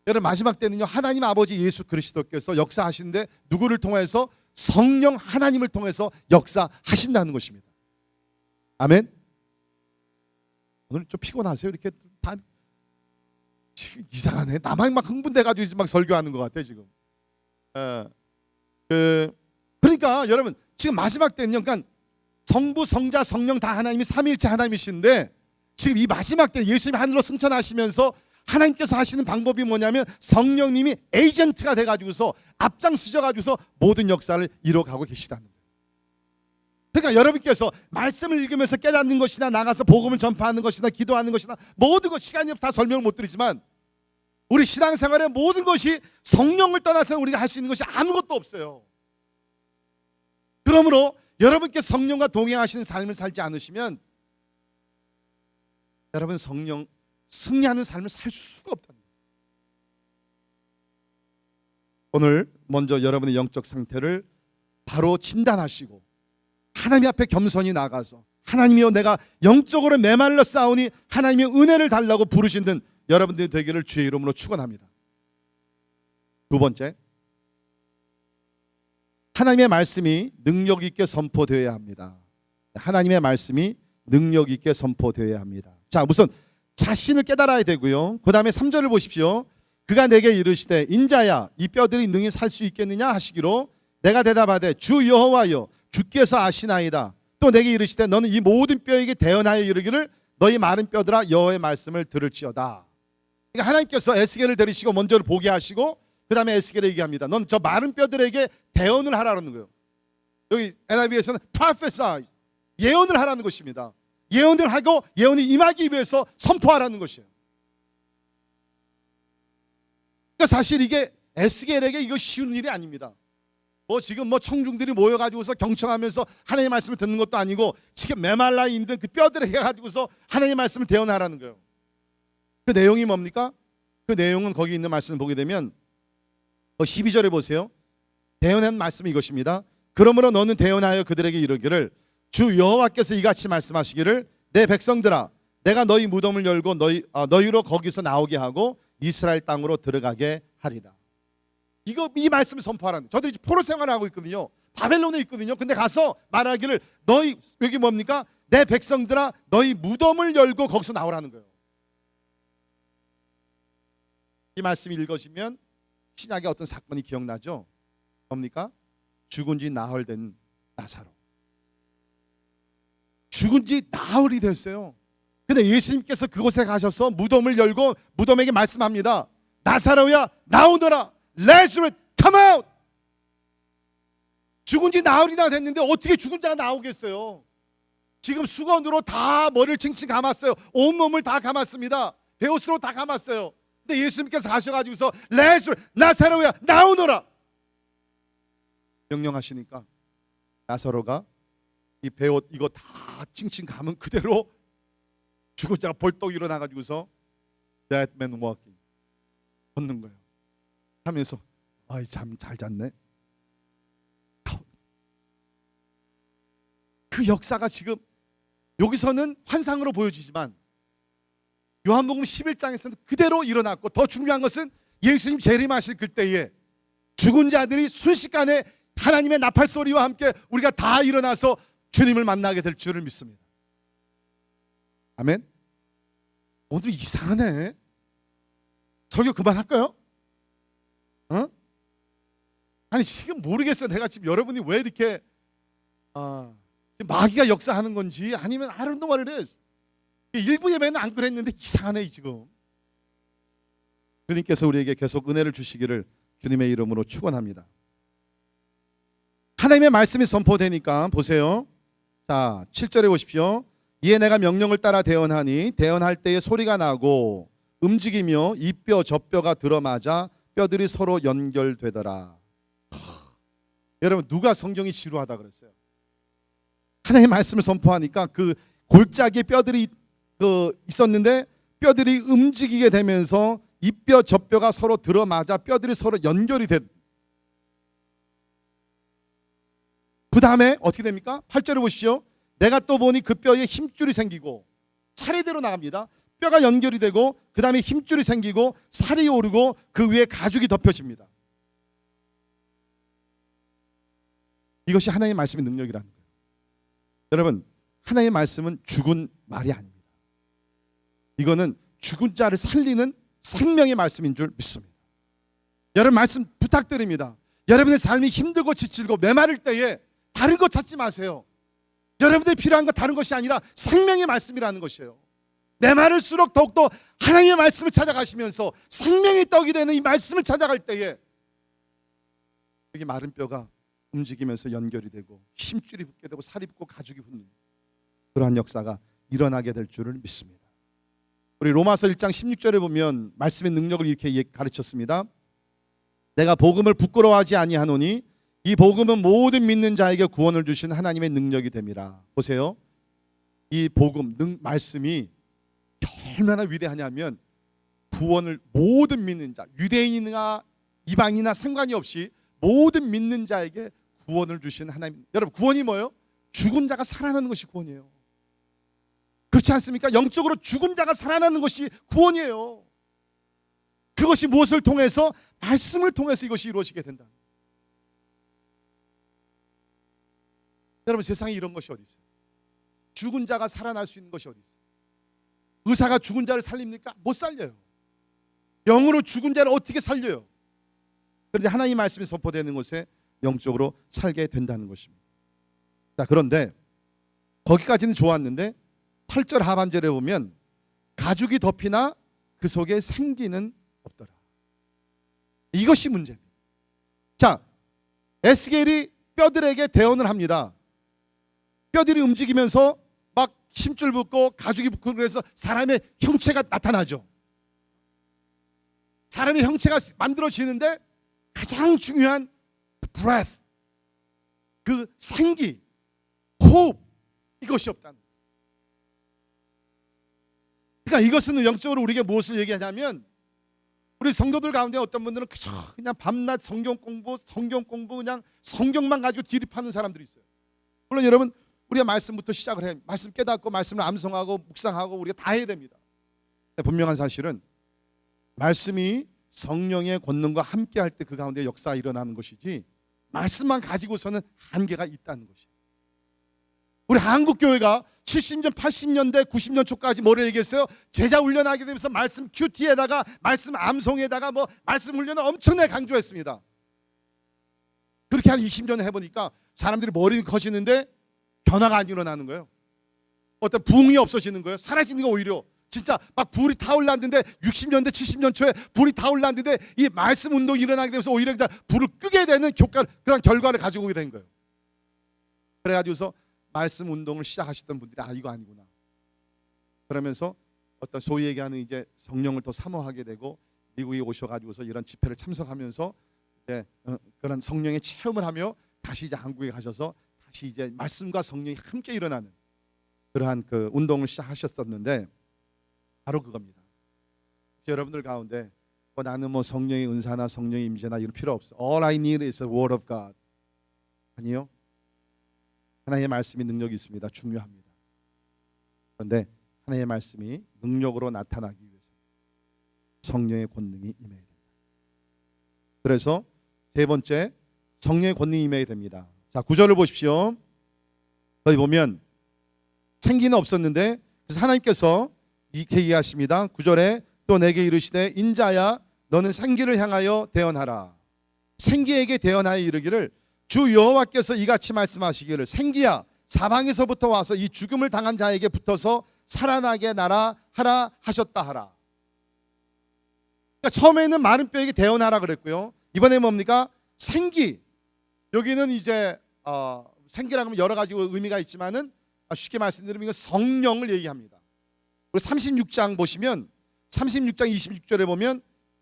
여러분 마지막 때는요 하나님 아버지 예수 그리스도께서 역사하시는데 누구를 통해서? 성령 하나님을 통해서 역사하신다는 것입니다. 아멘. 오늘 좀 피곤하세요? 이렇게 다 이상하네. 나만 막 흥분돼가지고 막 설교하는 것 같아 지금. 그러니까 여러분 지금 마지막 때는요, 그러니까 성부, 성자, 성령 다 하나님이 삼위일체 하나님이신데 지금 이 마지막 때 예수님이 하늘로 승천하시면서 하나님께서 하시는 방법이 뭐냐면 성령님이 에이전트가 돼가지고서 앞장서셔가지고서 모든 역사를 이뤄가고 계시다는 거예요. 그러니까 여러분께서 말씀을 읽으면서 깨닫는 것이나 나가서 복음을 전파하는 것이나 기도하는 것이나 모든 것 시간이 다 설명을 못 드리지만 우리 신앙생활의 모든 것이 성령을 떠나서 우리가 할 수 있는 것이 아무것도 없어요. 그러므로 여러분께 성령과 동행하시는 삶을 살지 않으시면 여러분 성령 승리하는 삶을 살 수가 없다는 거예요. 오늘 먼저 여러분의 영적 상태를 바로 진단하시고 하나님 앞에 겸손히 나가서 하나님이여 내가 영적으로 메말라 싸우니 하나님의 은혜를 달라고 부르시는 여러분들이 되기를 주의 이름으로 축원합니다. 두 번째, 하나님의 말씀이 능력 있게 선포되어야 합니다. 하나님의 말씀이 능력 있게 선포되어야 합니다. 자, 우선 자신을 깨달아야 되고요. 그 다음에 3절을 보십시오. 그가 내게 이르시되 인자야 이 뼈들이 능히 살 수 있겠느냐 하시기로 내가 대답하되 주 여호와여 주께서 아시나이다. 또 내게 이르시되 너는 이 모든 뼈에게 대언하여 이르기를 너희 마른 뼈들아 여호와의 말씀을 들을지어다. 그러니까 하나님께서 에스겔을 데리시고 먼저 보게 하시고 그 다음에 에스겔에 얘기합니다. 넌 저 마른 뼈들에게 대언을 하라는 거예요. 여기 NIV에서는 prophesy, 예언을 하라는 것입니다. 예언을 하고 예언이 임하기 위해서 선포하라는 것이에요. 그러니까 사실 이게 에스겔에게 이거 쉬운 일이 아닙니다. 지금 청중들이 모여가지고서 경청하면서 하나님의 말씀을 듣는 것도 아니고 지금 메말라 있는 그 뼈들을 해가지고서 하나님의 말씀을 대언하라는 거예요. 그 내용이 뭡니까? 그 내용은 거기 있는 말씀을 보게 되면 12절에 보세요. 대언한 말씀이 이것입니다. 그러므로 너는 대언하여 그들에게 이르기를 주 여호와께서 이같이 말씀하시기를 내 백성들아 내가 너희 무덤을 열고 너희로 거기서 나오게 하고 이스라엘 땅으로 들어가게 하리라. 이 말씀을 선포하라는. 저들이 포로 생활을 하고 있거든요. 바벨론에 있거든요. 근데 가서 말하기를 너희 여기 뭡니까? 내 백성들아 너희 무덤을 열고 거기서 나오라는 거예요. 이 말씀이 읽어지면 신약의 어떤 사건이 기억나죠? 뭡니까? 죽은 지 나흘 된 나사로. 죽은 지 나흘이 됐어요. 근데 예수님께서 그곳에 가셔서 무덤을 열고 무덤에게 말씀합니다. 나사로야 나오너라. Lazarus come out. 죽은 지 나흘이나 됐는데 어떻게 죽은 자가 나오겠어요? 지금 수건으로 다 머리를 칭칭 감았어요. 온몸을 다 감았습니다. 베옷으로 다 감았어요. 근데 예수님께서 가셔가지고서 Lazarus 나사로야 나오너라 명령하시니까 나사로가 이 베옷 이거 다 칭칭 감은 그대로 죽은 자가 벌떡 일어나가지고서 That man walking 걷는 거예요. 하면서 아이 참 잘 잤네. 그 역사가 지금 여기서는 환상으로 보여지지만 요한복음 11장에서는 그대로 일어났고 더 중요한 것은 예수님 재림하실 그때에 죽은 자들이 순식간에 하나님의 나팔 소리와 함께 우리가 다 일어나서 주님을 만나게 될 줄을 믿습니다. 아멘. 오늘 이상하네. 설교 그만할까요? 아니 지금 모르겠어요. 내가 지금 여러분이 왜 이렇게 지금 마귀가 역사하는 건지 아니면 I don't know what it is. 일부 예배는 안 그랬는데 이상하네 지금. 주님께서 우리에게 계속 은혜를 주시기를 주님의 이름으로 축원합니다. 하나님의 말씀이 선포되니까 보세요. 자 7절에 보십시오. 이에 내가 명령을 따라 대언하니 대언할 때에 소리가 나고 움직이며 이 뼈 저 뼈가 들어맞아 뼈들이 서로 연결되더라. 여러분, 누가 성경이 지루하다 그랬어요? 하나님의 말씀을 선포하니까 그 골짜기에 뼈들이 있었는데 뼈들이 움직이게 되면서 이 뼈 저 뼈가 서로 들어맞아 뼈들이 서로 연결이 된. 그 다음에 어떻게 됩니까? 8절을 보십시오. 내가 또 보니 그 뼈에 힘줄이 생기고, 차례대로 나갑니다. 뼈가 연결이 되고 그 다음에 힘줄이 생기고 살이 오르고 그 위에 가죽이 덮여집니다. 이것이 하나님의 말씀의 능력이라는 거예요. 여러분, 하나님의 말씀은 죽은 말이 아닙니다. 이거는 죽은 자를 살리는 생명의 말씀인 줄 믿습니다. 여러분, 말씀 부탁드립니다. 여러분의 삶이 힘들고 지치고 메마를 때에 다른 것 찾지 마세요. 여러분들이 필요한 건 다른 것이 아니라 생명의 말씀이라는 것이에요. 메마를수록 더욱더 하나님의 말씀을 찾아가시면서 생명의 떡이 되는 이 말씀을 찾아갈 때에 여기 마른 뼈가 움직이면서 연결이 되고 힘줄이 붙게 되고 살이 붙고 가죽이 붙는 그러한 역사가 일어나게 될 줄을 믿습니다. 우리 로마서 1장 16절에 보면 말씀의 능력을 이렇게 가르쳤습니다. 내가 복음을 부끄러워하지 아니하노니 이 복음은 모든 믿는 자에게 구원을 주신 하나님의 능력이 됨이라. 보세요. 이 복음, 말씀이 얼마나 위대하냐면 구원을 모든 믿는 자, 유대인이나 이방이나 상관이 없이 모든 믿는 자에게 구원을 주신 하나님. 여러분, 구원이 뭐예요? 죽은 자가 살아나는 것이 구원이에요. 그렇지 않습니까? 영적으로 죽은 자가 살아나는 것이 구원이에요. 그것이 무엇을 통해서? 말씀을 통해서 이것이 이루어지게 된다. 여러분, 세상에 이런 것이 어디 있어요? 죽은 자가 살아날 수 있는 것이 어디 있어요? 의사가 죽은 자를 살립니까? 못 살려요. 영으로 죽은 자를 어떻게 살려요? 그런데 하나님의 말씀이 선포되는 곳에 영적으로 살게 된다는 것입니다. 자, 그런데 거기까지는 좋았는데 8절 하반절에 보면 가죽이 덮이나 그 속에 생기는 없더라. 이것이 문제입니다. 자, 에스겔이 뼈들에게 대언을 합니다. 뼈들이 움직이면서 막 힘줄 붙고 가죽이 붙고 그래서 사람의 형체가 나타나죠. 사람의 형체가 만들어지는데 가장 중요한 breath, 그 생기, 호흡, 이것이 없다는 거예요. 그러니까 이것은 영적으로 우리에게 무엇을 얘기하냐면 우리 성도들 가운데 어떤 분들은 그냥 밤낮 성경 공부 그냥 성경만 가지고 기립하는 사람들이 있어요. 물론 여러분, 우리가 말씀부터 시작을 해요. 말씀 깨닫고 말씀을 암송하고 묵상하고 우리가 다 해야 됩니다. 분명한 사실은 말씀이 성령의 권능과 함께 할 때 그 가운데 역사가 일어나는 것이지 말씀만 가지고서는 한계가 있다는 것이에요. 우리 한국교회가 70년, 80년대, 90년 초까지 뭐를 얘기했어요? 제자 훈련하게 되면서 말씀 큐티에다가 말씀 암송에다가 뭐 말씀 훈련을 엄청나게 강조했습니다. 그렇게 한 20년 해보니까 사람들이 머리는 커지는데 변화가 안 일어나는 거예요. 어떤 부흥이 없어지는 거예요. 사라지는 거 오히려. 진짜 막 불이 타올랐는데 60년대 70년 초에 불이 타올랐는데 이 말씀 운동이 일어나게 되면서 오히려 불을 끄게 되는 그런 결과를 가지고 오게 된 거예요. 그래가지고서 말씀 운동을 시작하셨던 분들이 이거 아니구나. 그러면서 어떤 소위 얘기하는 이제 성령을 더 사모하게 되고 미국에 오셔가지고서 이런 집회를 참석하면서 이제 그런 성령의 체험을 하며 다시 이제 한국에 가셔서 다시 이제 말씀과 성령이 함께 일어나는 그러한 그 운동을 시작하셨었는데 바로 그겁니다. 여러분들 가운데 나는 뭐 성령의 은사나 성령의 임재나 이런 필요 없어. All I need is the word of God. 아니요. 하나님의 말씀이 능력이 있습니다. 중요합니다. 그런데 하나님의 말씀이 능력으로 나타나기 위해서 성령의 권능이 임해야 됩니다. 그래서 세 번째, 성령의 권능이 임해야 됩니다. 자, 9절을 보십시오. 거기 보면 생기는 없었는데 그래서 하나님께서 이렇게 얘기하십니다. 9절에 또 내게 이르시되 인자야 너는 생기를 향하여 대언하라. 생기에게 대언하여 이르기를 주 여호와께서 이같이 말씀하시기를 생기야 사방에서부터 와서 이 죽음을 당한 자에게 붙어서 살아나게 나라 하라 하셨다 하라. 그러니까 처음에는 마른 뼈에게 대언하라 그랬고요. 이번에 뭡니까? 생기. 여기는 이제 생기라고 하면 여러 가지 의미가 있지만은 쉽게 말씀드리면 성령을 얘기합니다. 그리고 36장 보시면 36장 26절에 보면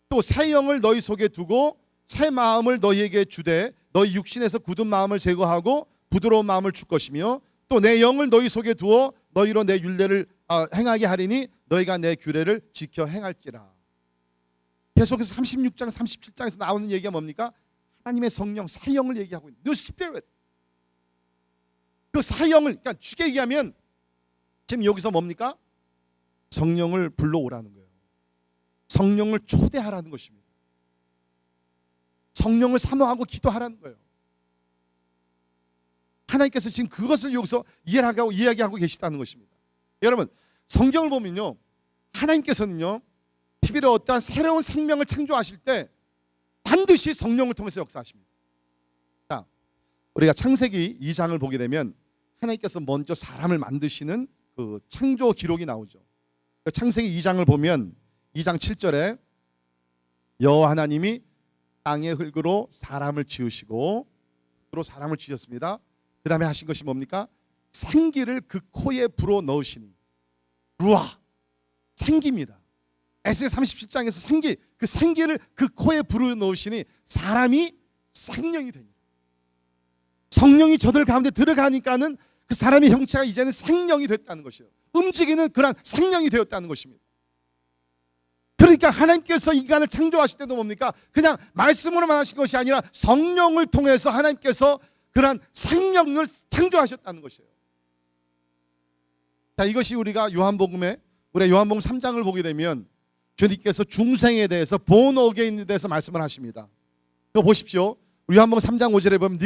또 새 영을 너희 속에 두고 새 마음을 너희에게 주되 너희 육신에서 굳은 마음을 제거하고 부드러운 마음을 줄 것이며 또 내 영을 너희 속에 두어 너희로 내 율례를 행하게 하리니 너희가 내 규례를 지켜 행할지라. 계속해서 36장 37장에서 나오는 얘기가 뭡니까? 하나님의 성령 새 영을 얘기하고 있는 New Spirit. 그 새 영을 그러니까 쉽게 얘기하면 지금 여기서 뭡니까? 성령을 불러오라는 거예요. 성령을 초대하라는 것입니다. 성령을 사모하고 기도하라는 거예요. 하나님께서 지금 그것을 여기서 이야기하고 계시다는 것입니다. 여러분 성경을 보면요, 하나님께서는요 TV를 어떠한 새로운 생명을 창조하실 때 반드시 성령을 통해서 역사하십니다. 자, 우리가 창세기 2장을 보게 되면 하나님께서 먼저 사람을 만드시는 그 창조 기록이 나오죠. 창세기 2장을 보면 2장 7절에 여호와 하나님이 땅의 흙으로 사람을 지으시고 흙으로 사람을 지으셨습니다. 그 다음에 하신 것이 뭡니까? 생기를 그 코에 불어 넣으시니 루아 생기입니다. 에스겔 37장에서 생기, 그 생기를 그 코에 불어 넣으시니 사람이 생명이 됩니다. 성령이 저들 가운데 들어가니까는 그 사람의 형체가 이제는 생명이 됐다는 것이에요. 움직이는 그런 생명이 되었다는 것입니다. 그러니까 하나님께서 인간을 창조하실 때도 뭡니까? 그냥 말씀으로만 하신 것이 아니라 성령을 통해서 하나님께서 그런 생명을 창조하셨다는 것이에요. 자, 이것이 우리가 요한복음 3장을 보게 되면 주님께서 중생에 대해서 born again에 대해서 말씀을 하십니다. 그거 보십시오. 요한복음 3장 5절에 보면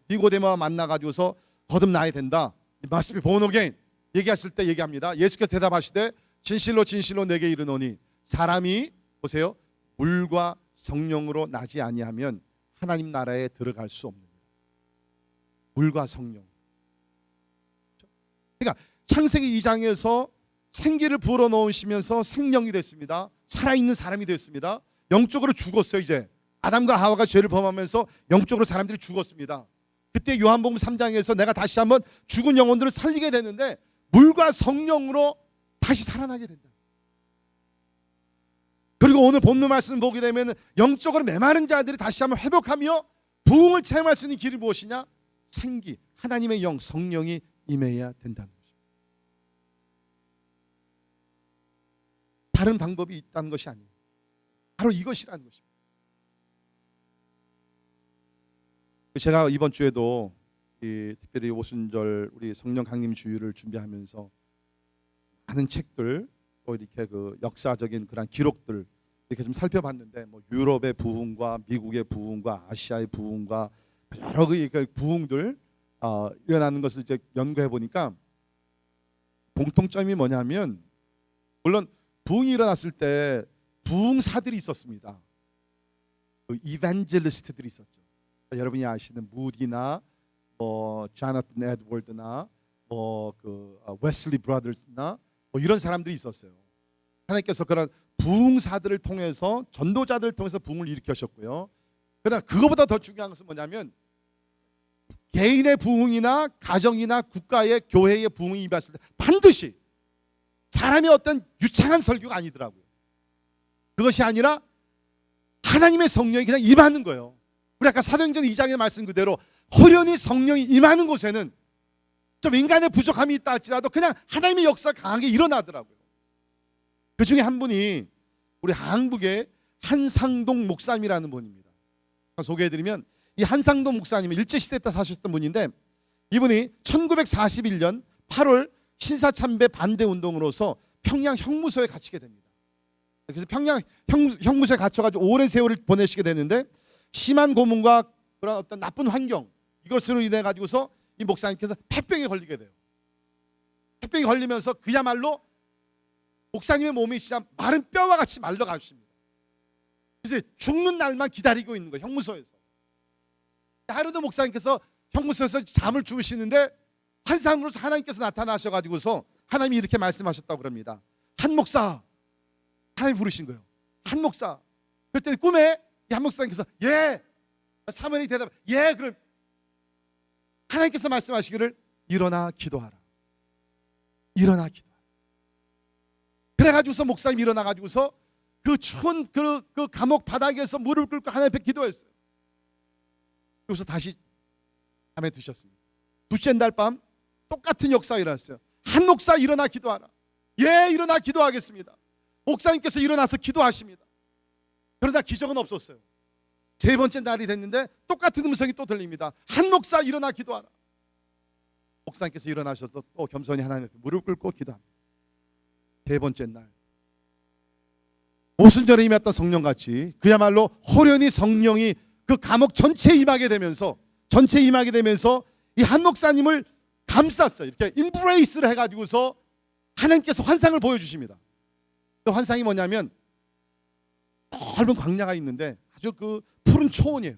니고데모와 만나가지고서 거듭나야 된다. must be born again 얘기했을 때 얘기합니다. 예수께서 대답하시되 진실로 진실로 내게 이르노니 사람이 보세요 물과 성령으로 나지 아니하면 하나님 나라에 들어갈 수 없는 물과 성령. 그러니까 창세기 2장에서 생기를 불어 넣으시면서 생명이 됐습니다. 살아있는 사람이 됐습니다. 영적으로 죽었어요. 이제 아담과 하와가 죄를 범하면서 영적으로 사람들이 죽었습니다. 그때 요한복음 3장에서 내가 다시 한번 죽은 영혼들을 살리게 되는데 물과 성령으로 다시 살아나게 된다. 그리고 오늘 본문 말씀 보게 되면 영적으로 메마른 자들이 다시 한번 회복하며 부흥을 체험할 수 있는 길이 무엇이냐? 생기, 하나님의 영, 성령이 임해야 된다는 것입니다. 다른 방법이 있다는 것이 아니에요. 바로 이것이라는 것입니다. 제가 이번 주에도 특별히 오순절 우리 성령 강림 주일을 준비하면서 많은 책들 또 이렇게 그 역사적인 그런 기록들 이렇게 좀 살펴봤는데 뭐 유럽의 부흥과 미국의 부흥과 아시아의 부흥과 여러 그 부흥들 일어나는 것을 이제 연구해 보니까 공통점이 뭐냐면 물론 부흥이 일어났을 때 부흥사들이 있었습니다. 그 이벤젤리스트들이 있었죠. 여러분이 아시는 무디나 뭐 자나튼 에드워드나 뭐 그 웨슬리 브라더스나 뭐 이런 사람들이 있었어요. 하나님께서 그런 부흥사들을 통해서 전도자들을 통해서 부흥을 일으키셨고요. 그러나 그거보다 더 중요한 것은 뭐냐면 개인의 부흥이나 가정이나 국가의 교회의 부흥이 임했을 때 반드시 사람의 어떤 유창한 설교가 아니더라고요. 그것이 아니라 하나님의 성령이 그냥 임하는 거예요. 우리 아까 사도행전 2장의 말씀 그대로 호련히 성령이 임하는 곳에는 좀 인간의 부족함이 있다 할지라도 그냥 하나님의 역사가 강하게 일어나더라고요. 그 중에 한 분이 우리 한국의 한상동 목사님이라는 분입니다. 소개해드리면 이 한상동 목사님은 일제시대 때 사셨던 분인데 이분이 1941년 8월 신사참배 반대운동으로서 평양 형무소에 갇히게 됩니다. 그래서 평양 형무소에 갇혀가지고 오랜 세월을 보내시게 되는데 심한 고문과 그런 어떤 나쁜 환경 이것으로 인해 가지고서 이 목사님께서 폐병에 걸리게 돼요. 폐병에 걸리면서 그야말로 목사님의 몸이 진짜 마른 뼈와 같이 말라가십니다. 그래서 죽는 날만 기다리고 있는 거예요. 형무소에서. 하루도 목사님께서 형무소에서 잠을 주무시는데 환상으로서 하나님께서 나타나셔가지고서 하나님이 이렇게 말씀하셨다고 그럽니다. 한 목사, 하나님 부르신 거예요. 한 목사. 그때 꿈에 이 한 목사님께서 예, 사모님이 대답 예, 그럼 하나님께서 말씀하시기를 일어나 기도하라. 일어나 기도하라. 그래가지고서 목사님이 일어나가지고서 그 추운 그 감옥 바닥에서 무릎 꿇고 하나님 앞에 기도했어요. 그래서 다시 잠에 드셨습니다. 둘째 날 밤 똑같은 역사가 일어났어요. 한 목사 일어나 기도하라. 예, 일어나 기도하겠습니다. 목사님께서 일어나서 기도하십니다. 그러나 기적은 없었어요. 세 번째 날이 됐는데 똑같은 음성이 또 들립니다. 한 목사 일어나 기도하라. 목사님께서 일어나셔서 또 겸손히 하나님 앞에 무릎 꿇고 기도합니다. 세 번째 날 오순절에 임했던 성령같이 그야말로 호련히 성령이 그 감옥 전체에 임하게 되면서 이 한 목사님을 감쌌어요. 이렇게 인브레이스를 해가지고서 하나님께서 환상을 보여주십니다. 그 환상이 뭐냐면 넓은 광야가 있는데 아주 그 푸른 초원이에요.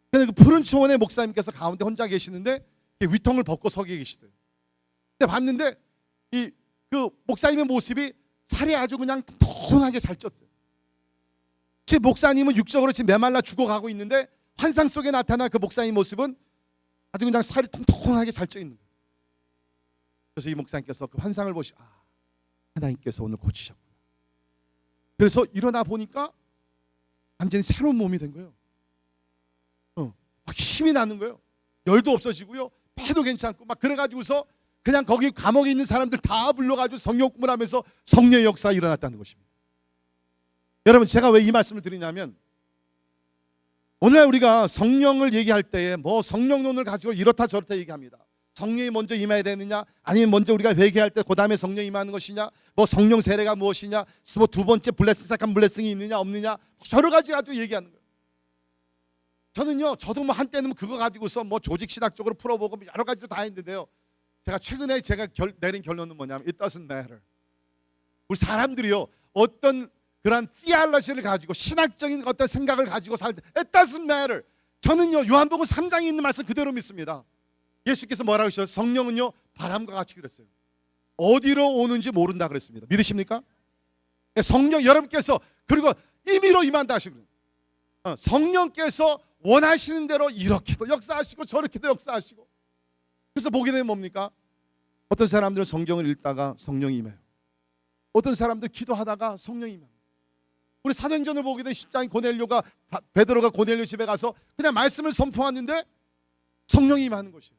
근데 그 푸른 초원에 목사님께서 가운데 혼자 계시는데 위통을 벗고 서 계시대요. 근데 봤는데 그 목사님의 모습이 살이 아주 그냥 통통하게 잘 쪘어요. 지금 목사님은 육적으로 지금 메말라 죽어가고 있는데 환상 속에 나타난 그 목사님 모습은 아주 그냥 살이 통통하게 잘 쪄 있는 거예요. 그래서 이 목사님께서 그 환상을 보시고 하나님께서 오늘 고치셨구나. 그래서 일어나 보니까 완전히 새로운 몸이 된 거예요. 막 힘이 나는 거예요. 열도 없어지고요. 배도 괜찮고 막 그래가지고서 그냥 거기 감옥에 있는 사람들 다 불러가지고 성령 공부를 하면서 성령의 역사가 일어났다는 것입니다. 여러분, 제가 왜 이 말씀을 드리냐면 오늘날 우리가 성령을 얘기할 때에 뭐 성령론을 가지고 이렇다 저렇다 얘기합니다. 성령이 먼저 임해야 되느냐, 아니면 먼저 우리가 회개할 때 그 다음에 성령이 임하는 것이냐, 뭐 성령 세례가 무엇이냐, 뭐 두 번째 블레싱, 시작한 블레싱이 있느냐 없느냐, 여러 가지 가지고 얘기하는 거예요. 저도 뭐 한때는 그거 가지고서 뭐 조직 신학적으로 풀어보고 여러 가지로 다 했는데요. 최근에 내린 결론은 뭐냐면 it doesn't matter. 우리 사람들이요, 어떤 그런 theology를 가지고 신학적인 어떤 생각을 가지고 살 때 it doesn't matter. 저는요, 요한복음 3장에 있는 말씀 그대로 믿습니다. 예수께서 뭐라고 하셨어요? 성령은요 바람과 같이 그랬어요. 어디로 오는지 모른다 그랬습니다. 믿으십니까? 성령, 여러분께서 그리고 임의로 임한다 하시고 성령께서 원하시는 대로 이렇게도 역사하시고 저렇게도 역사하시고. 그래서 보게 되면 뭡니까? 어떤 사람들은 성경을 읽다가 성령이 임해요. 어떤 사람들 기도하다가 성령이 임해요. 우리 사도행전을 보게 되면 10장에 베드로가 고넬료 집에 가서 그냥 말씀을 선포하는데 성령이 임하는 것이에요.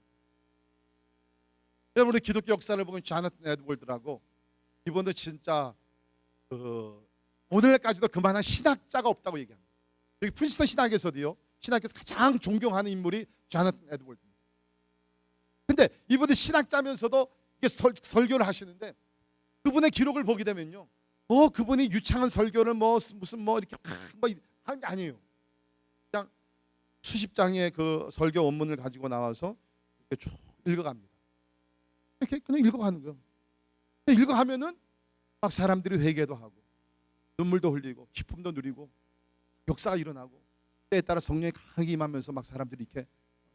여러분, 우리 기독교 역사를 보면 자나튼 에드월드라고, 이분도 진짜 오늘까지도 그만한 신학자가 없다고 얘기합니다. 여기 프린스턴 신학에서도요, 신학에서 가장 존경하는 인물이 자나튼 에드월드입니다. 근데 이분도 신학자면서도 이게 설교를 하시는데 그분의 기록을 보게 되면요, 그분이 유창한 설교를 무슨 이렇게 하는 게 아니에요. 그냥 수십 장의 그 설교 원문을 가지고 나와서 이렇게 쭉 읽어갑니다. 이렇게 그냥 읽어가는 거예요. 읽어가면은 막 사람들이 회개도 하고 눈물도 흘리고 기쁨도 누리고 역사가 일어나고 때에 따라 성령이 강하게 임하면서 막 사람들이 이렇게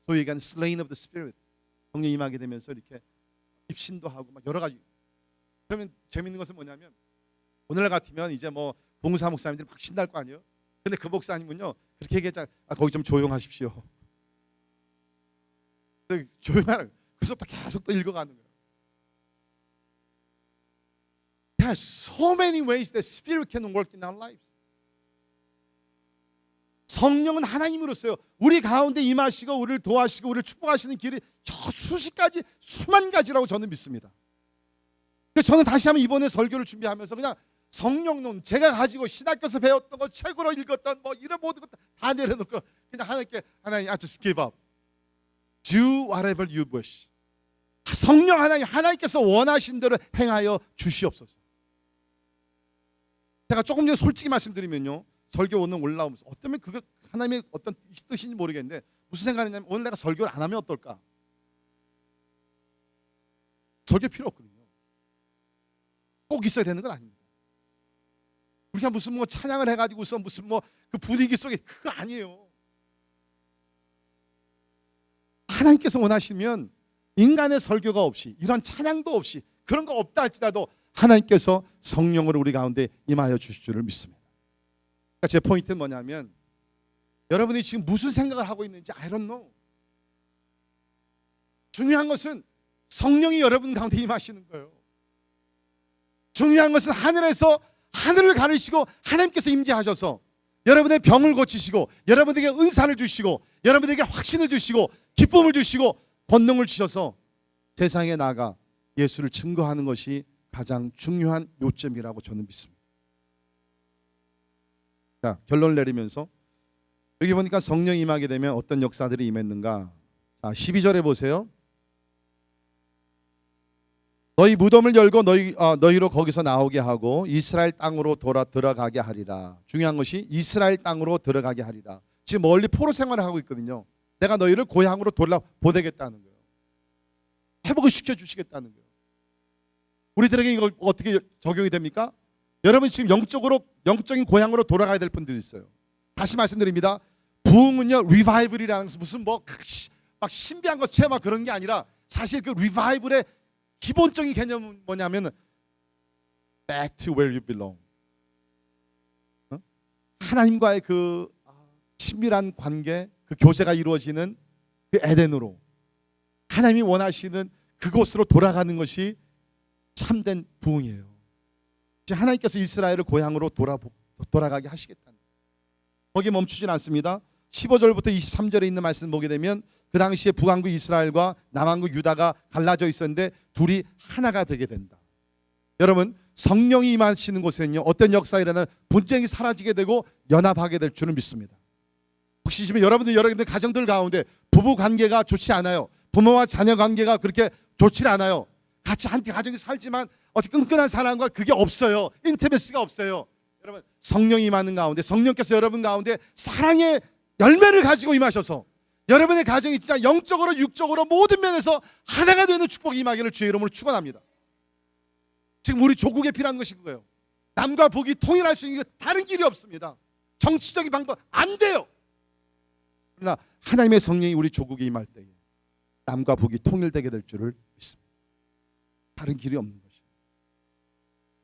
소위 얘기하는 slain of the spirit, 성령이 임하게 되면서 이렇게 입신도 하고 막 여러 가지. 그러면 재밌는 것은 뭐냐면 오늘날 같으면 이제 뭐 봉사 목사님들이 막 신날 거 아니에요. 근데 그 목사님은요 그렇게 얘기했잖아요. 거기 좀 조용하십시오. 조용하라. 그래서부터 계속 또 읽어가는 거예요. There are so many ways that Spirit can work in our lives. 성령은 하나님으로서요 우리 가운데 임하시고 우리를 도와시고 우리를 축복하시는 길이 저 수십 가지 수만 가지라고 저는 믿습니다. 그래서 저는 다시 한번 이번에 설교를 준비하면서 그냥 성령론, 제가 가지고 신학교에서 배웠던 거, 책으로 읽었던 뭐 이런 모든 것 다 내려놓고 그냥 하나님 I just give up. Do whatever you wish. 성령 하나님께서 원하신 대로 행하여 주시옵소서. 제가 조금 전에 솔직히 말씀드리면요, 설교 오늘 올라오면서 어쩌면 그게 하나님의 어떤 뜻인지 모르겠는데 무슨 생각이냐면 오늘 내가 설교를 안 하면 어떨까? 설교 필요 없거든요. 꼭 있어야 되는 건 아닙니다. 우리가 무슨 뭐 찬양을 해가지고서 무슨 뭐 그 분위기 속에 그거 아니에요. 하나님께서 원하시면 인간의 설교가 없이 이런 찬양도 없이 그런 거 없다 할지라도 하나님께서 성령으로 우리 가운데 임하여 주실 줄을 믿습니다. 그러니까 제 포인트는 뭐냐면 여러분이 지금 무슨 생각을 하고 있는지 I don't know. 중요한 것은 성령이 여러분 가운데 임하시는 거예요. 중요한 것은 하늘에서 하늘을 가르시고 하나님께서 임재하셔서 여러분의 병을 고치시고 여러분에게 은사를 주시고 여러분에게 확신을 주시고 기쁨을 주시고 권능을 주셔서 세상에 나가 예수를 증거하는 것이 가장 중요한 요점이라고 저는 믿습니다. 자, 결론을 내리면서 여기 보니까 성령이 임하게 되면 어떤 역사들이 임했는가. 자, 12절에 보세요. 너희 무덤을 열고 너희로 거기서 나오게 하고 이스라엘 땅으로 들어가게 하리라. 중요한 것이 이스라엘 땅으로 들어가게 하리라. 지금 멀리 포로 생활을 하고 있거든요. 내가 너희를 고향으로 보내겠다는 거예요. 회복을 시켜주시겠다는 거예요. 우리들에게 이거 어떻게 적용이 됩니까? 여러분 지금 영적인 고향으로 돌아가야 될 분들이 있어요. 다시 말씀드립니다. 부흥은요 리바이벌이라는 것은 무슨 막 신비한 것 체험 그런 게 아니라 사실 그 리바이벌의 기본적인 개념은 뭐냐면 back to where you belong. 하나님과의 그 친밀한 관계, 그 교제가 이루어지는 그 에덴으로 하나님이 원하시는 그곳으로 돌아가는 것이 참된 부흥이에요. 하나님께서 이스라엘을 고향으로 돌아가게 하시겠다는 거기에 멈추진 않습니다. 15절부터 23절에 있는 말씀 보게 되면 그 당시에 북왕국 이스라엘과 남왕국 유다가 갈라져 있었는데 둘이 하나가 되게 된다. 여러분 성령이 임하시는 곳에는요 어떤 역사가 일어나면 분쟁이 사라지게 되고 연합하게 될 줄은 믿습니다. 혹시 지금 여러분들 가정들 가운데 부부 관계가 좋지 않아요. 부모와 자녀 관계가 그렇게 좋지 않아요. 같이 한 가정이 살지만 어떻게 끈끈한 사랑과 그게 없어요. 인티메시가 없어요. 여러분 성령이 임하는 가운데 성령께서 여러분 가운데 사랑의 열매를 가지고 임하셔서 여러분의 가정이 진짜 영적으로 육적으로 모든 면에서 하나가 되는 축복이 임하기를 주의 이름으로 축원합니다. 지금 우리 조국에 필요한 것이 그거예요. 남과 북이 통일할 수 있는 다른 길이 없습니다. 정치적인 방법 안 돼요. 그러나 하나님의 성령이 우리 조국에 임할 때에 남과 북이 통일되게 될 줄을 믿습니다. 다른 길이 없는 것이에요.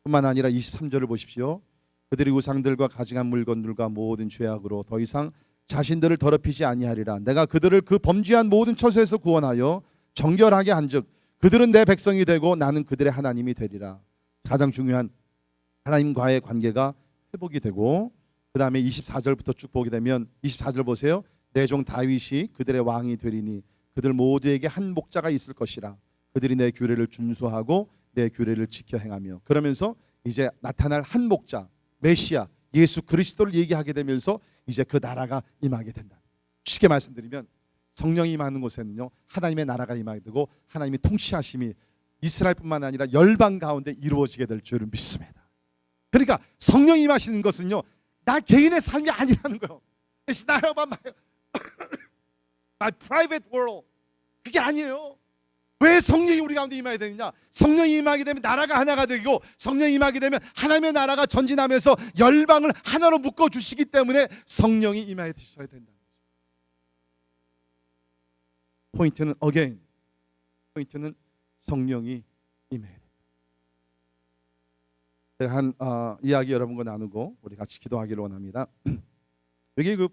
뿐만 아니라 23절을 보십시오. 그들이 우상들과 가증한 물건들과 모든 죄악으로 더 이상 자신들을 더럽히지 아니하리라. 내가 그들을 그 범죄한 모든 처소에서 구원하여 정결하게 한즉 그들은 내 백성이 되고 나는 그들의 하나님이 되리라. 가장 중요한 하나님과의 관계가 회복이 되고 그 다음에 24절부터 쭉 보게 되면 24절 보세요. 내 종 다윗이 그들의 왕이 되리니 그들 모두에게 한 목자가 있을 것이라. 그들이 내 규례를 준수하고 내 규례를 지켜 행하며. 그러면서 이제 나타날 한 목자 메시아 예수 그리스도를 얘기하게 되면서 이제 그 나라가 임하게 된다. 쉽게 말씀드리면 성령이 임하는 곳에는요 하나님의 나라가 임하게 되고 하나님의 통치하심이 이스라엘뿐만 아니라 열방 가운데 이루어지게 될 줄을 믿습니다. 그러니까 성령이 임하시는 것은요 나 개인의 삶이 아니라는 거예요. It's not about my private world. 그게 아니에요. 왜 성령이 우리 가운데 임하게 되느냐? 성령이 임하게 되면 나라가 하나가 되고 성령이 임하게 되면 하나님의 나라가 전진하면서 열방을 하나로 묶어주시기 때문에 성령이 임하게 되셔야 된다. 포인트는 again. 포인트는 성령이 임해야 된다. 제가 한 이야기 여러분과 나누고 우리 같이 기도하기를 원합니다. 여기 그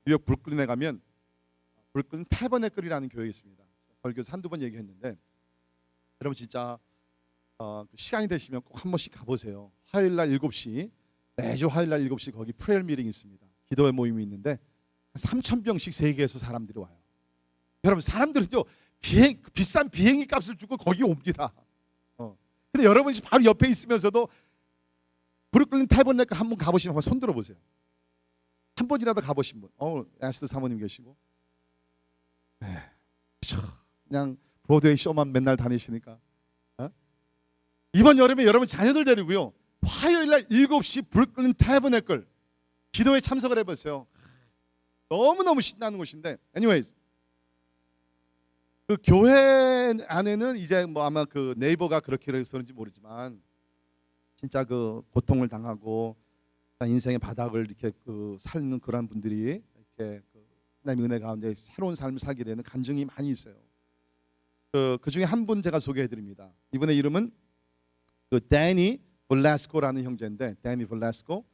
뉴욕 브루클린에 가면 브루클린 태버네클이라는 교회가 있습니다. 설교에서 한두 번 얘기했는데 여러분 진짜 시간이 되시면 꼭 한 번씩 가보세요. 화요일날 7시 매주 화요일날 7시 거기 프레이어 미팅이 있습니다. 기도회 모임이 있는데 3,000명씩 세계에서 사람들이 와요. 여러분 사람들은요 비싼 비행기 값을 주고 거기 옵니다. 근데 여러분이 바로 옆에 있으면서도 브루클린 태버네클 한번 가보시면 한번 손 들어보세요. 한 번이라도 가보신 분. 에스더 사모님 계시고 그냥 브로드웨이 쇼만 맨날 다니시니까 이번 여름에 여러분 자녀들 데리고요 화요일날 7시 브루클린 태버네클 기도에 참석을 해보세요. 너무너무 신나는 곳인데 anyways 그 교회 안에는 이제 뭐 아마 그 네이버가 그렇게 해서인지 모르지만 진짜 그 고통을 당하고 인생의 바닥을 이렇게 그 살는 그런 분들이 이렇게 하나님의 은혜 가운데 새로운 삶을 살게 되는 간증이 많이 있어요. 그 중에 한 분 제가 소개해드립니다. 이분의 이름은 그 데니 블라스코라는 형제인데 데니 블라스코.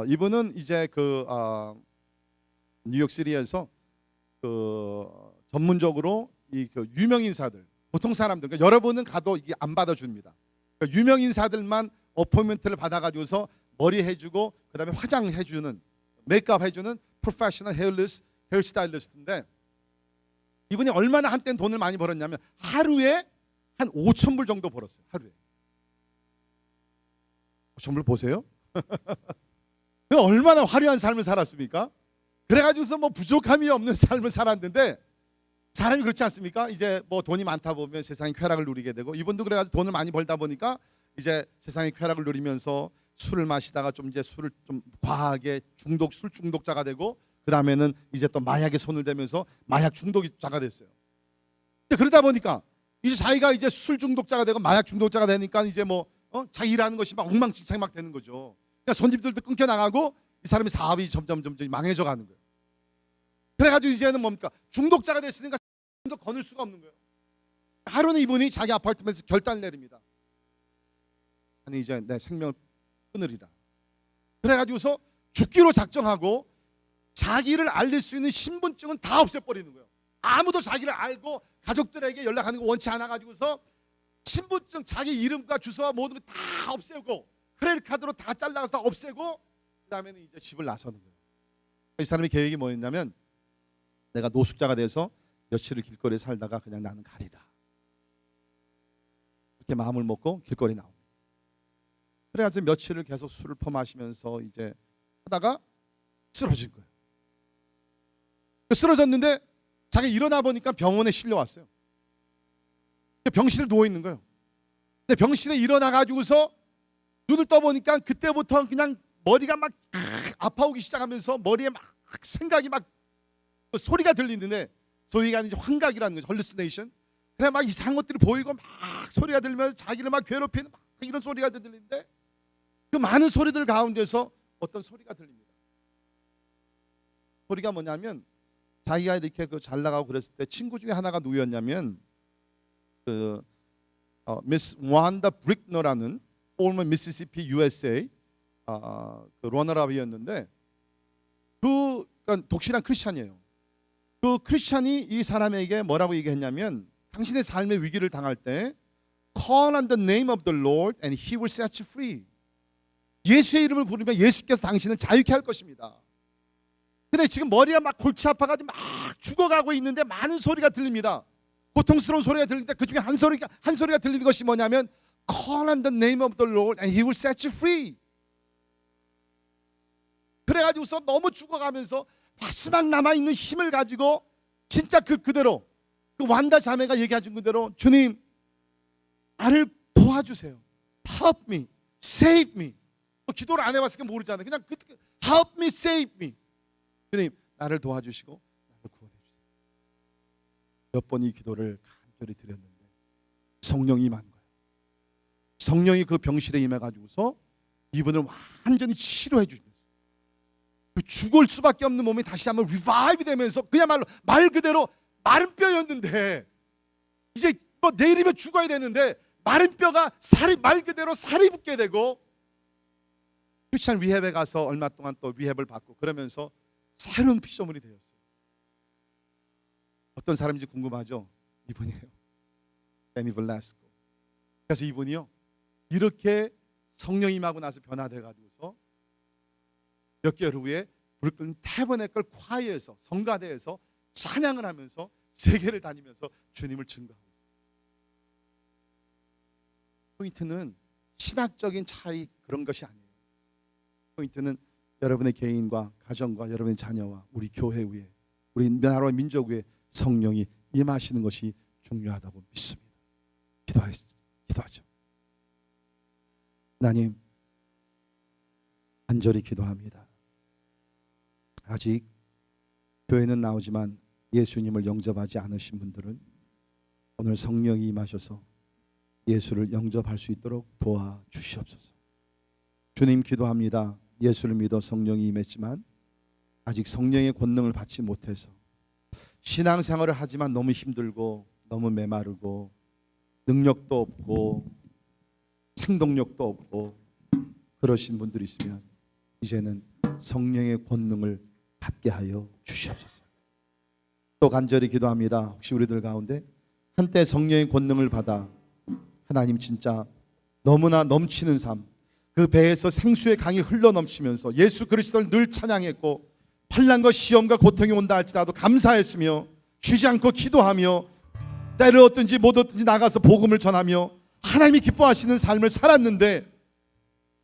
이분은 이제 그 뉴욕시리에서 그 전문적으로 이 그 유명 인사들, 보통 사람들, 그러니까 여러분은 가도 이게 안 받아줍니다. 그러니까 유명 인사들만 어포인먼트를 받아가지고서 머리 해주고 그다음에 화장해주는, 메이크업 해주는 프로페셔널 헤어스타일리스트인데, 이분이 얼마나 한때는 돈을 많이 벌었냐면 하루에 한 5천 불 정도 벌었어요. 하루에 5천 불 보세요. 얼마나 화려한 삶을 살았습니까? 그래가지고서 뭐 부족함이 없는 삶을 살았는데, 사람이 그렇지 않습니까? 이제 뭐 돈이 많다 보면 세상의 쾌락을 누리게 되고, 이분도 그래가지고 돈을 많이 벌다 보니까 이제 세상의 쾌락을 누리면서 술을 마시다가 좀 이제 술을 좀 과하게 술 중독자가 되고, 그 다음에는 이제 또 마약에 손을 대면서 마약 중독자가 됐어요. 근데 그러다 보니까 이제 자기가 이제 술 중독자가 되고 마약 중독자가 되니까 이제 뭐 자기 일하는 것이 막 엉망진창이 막 되는 거죠. 그러니까 손님들도 끊겨 나가고 이 사람의 사업이 점점 망해져 가는 거예요. 그래가지고 이제는 뭡니까? 중독자가 됐으니까 더 거늘 수가 없는 거예요. 하루는 이분이 자기 아파트면서 결단을 내립니다. 아니 이제 내 생명을 끊으리라. 그래가지고서 죽기로 작정하고 자기를 알릴 수 있는 신분증은 다 없애버리는 거예요. 아무도 자기를 알고 가족들에게 연락하는 거 원치 않아 가지고서 신분증, 자기 이름과 주소와 모든 거 다 없애고 크레딧 카드로 다 잘라서 다 없애고, 그 다음에는 이제 집을 나서는 거예요. 이 사람의 계획이 뭐였냐면, 내가 노숙자가 돼서 며칠을 길거리에 살다가 그냥 나는 가리라. 이렇게 마음을 먹고 길거리에 나옵니다. 그래가지고 며칠을 계속 술을 퍼마시면서 이제 하다가 쓰러진 거예요. 쓰러졌는데 자기 일어나 보니까 병원에 실려왔어요. 병실에 누워 있는 거예요. 근데 병실에 일어나 가지고서 눈을 떠 보니까 그때부터 그냥 머리가 막 아파오기 시작하면서 머리에 막 생각이 막 소리가 들리는데, 소리가 이제 환각이라는 거죠. 헐루시네이션. 그래 막 이상한 것들이 보이고 막 소리가 들리면서 자기를 막 괴롭히는 막 이런 소리가 들리는데, 그 많은 소리들 가운데서 어떤 소리가 들립니다. 소리가 뭐냐면, 자기가 이렇게 잘 나가고 그랬을 때 친구 중에 하나가 누구였냐면 미스 완다 브릭너라는 former Mississippi USA 그 러너랍이었는데, 그러니까 독실한 크리스찬이에요. 그 크리스찬이 이 사람에게 뭐라고 얘기했냐면, 당신의 삶의 위기를 당할 때 Call on the name of the Lord and He will set you free. 예수의 이름을 부르면 예수께서 당신을 자유케 할 것입니다. 근데 지금 머리가 막 골치 아파가지고 막 죽어가고 있는데 많은 소리가 들립니다. 고통스러운 소리가 들리는데 그 중에 한 소리가 들리는 것이 뭐냐면, Call on the name of the Lord and He will set you free. 그래가지고서 너무 죽어가면서 마지막 남아있는 힘을 가지고 진짜 그대로 그 완다 자매가 얘기해준 그대로, 주님 나를 도와주세요. Help me, save me. 기도를 안 해봤으니까 모르잖아요. 그냥 Help me, save me. 주님 나를 도와주시고 나를 구원해주세요. 몇 번 이 기도를 간절히 드렸는데 성령이 임한 거예요. 성령이 그 병실에 임해가지고서 이분을 완전히 치료해 주시면서 그 죽을 수밖에 없는 몸이 다시 한번 리바이브 되면서, 그야말로 말 그대로 마른 뼈였는데 이제 뭐 내일이면 죽어야 되는데 마른 뼈가 말 그대로 살이 붙게 되고, 크리스찬 리헵에 가서 얼마 동안 또 리헵을 받고 그러면서 새로운 피조물이 되었어요. 어떤 사람인지 궁금하죠? 이분이에요. 데니 블라스코. 그래서 이분이요, 이렇게 성령 임하고 나서 변화돼 가지고서 몇 개월 후에 브루클린 태버네클 콰이어에서, 성가대에서 찬양을 하면서 세계를 다니면서 주님을 증거하고 있어요. 포인트는 신학적인 차이 그런 것이 아니에요. 포인트는 여러분의 개인과 가정과 여러분의 자녀와 우리 교회 위에, 우리 나라와 민족 위에 성령이 임하시는 것이 중요하다고 믿습니다. 기도하죠. 하나님, 간절히 기도합니다. 아직 교회는 나오지만 예수님을 영접하지 않으신 분들은 오늘 성령이 임하셔서 예수를 영접할 수 있도록 도와주시옵소서. 주님, 기도합니다. 예수를 믿어 성령이 임했지만 아직 성령의 권능을 받지 못해서 신앙생활을 하지만 너무 힘들고 너무 메마르고 능력도 없고 생동력도 없고 그러신 분들이 있으면 이제는 성령의 권능을 받게 하여 주시옵소서. 또 간절히 기도합니다. 혹시 우리들 가운데 한때 성령의 권능을 받아 하나님 진짜 너무나 넘치는 삶, 그 배에서 생수의 강이 흘러넘치면서 예수 그리스도를 늘 찬양했고 환난과 시험과 고통이 온다 할지라도 감사했으며 쉬지 않고 기도하며 때를 얻든지 못 얻든지 나가서 복음을 전하며 하나님이 기뻐하시는 삶을 살았는데,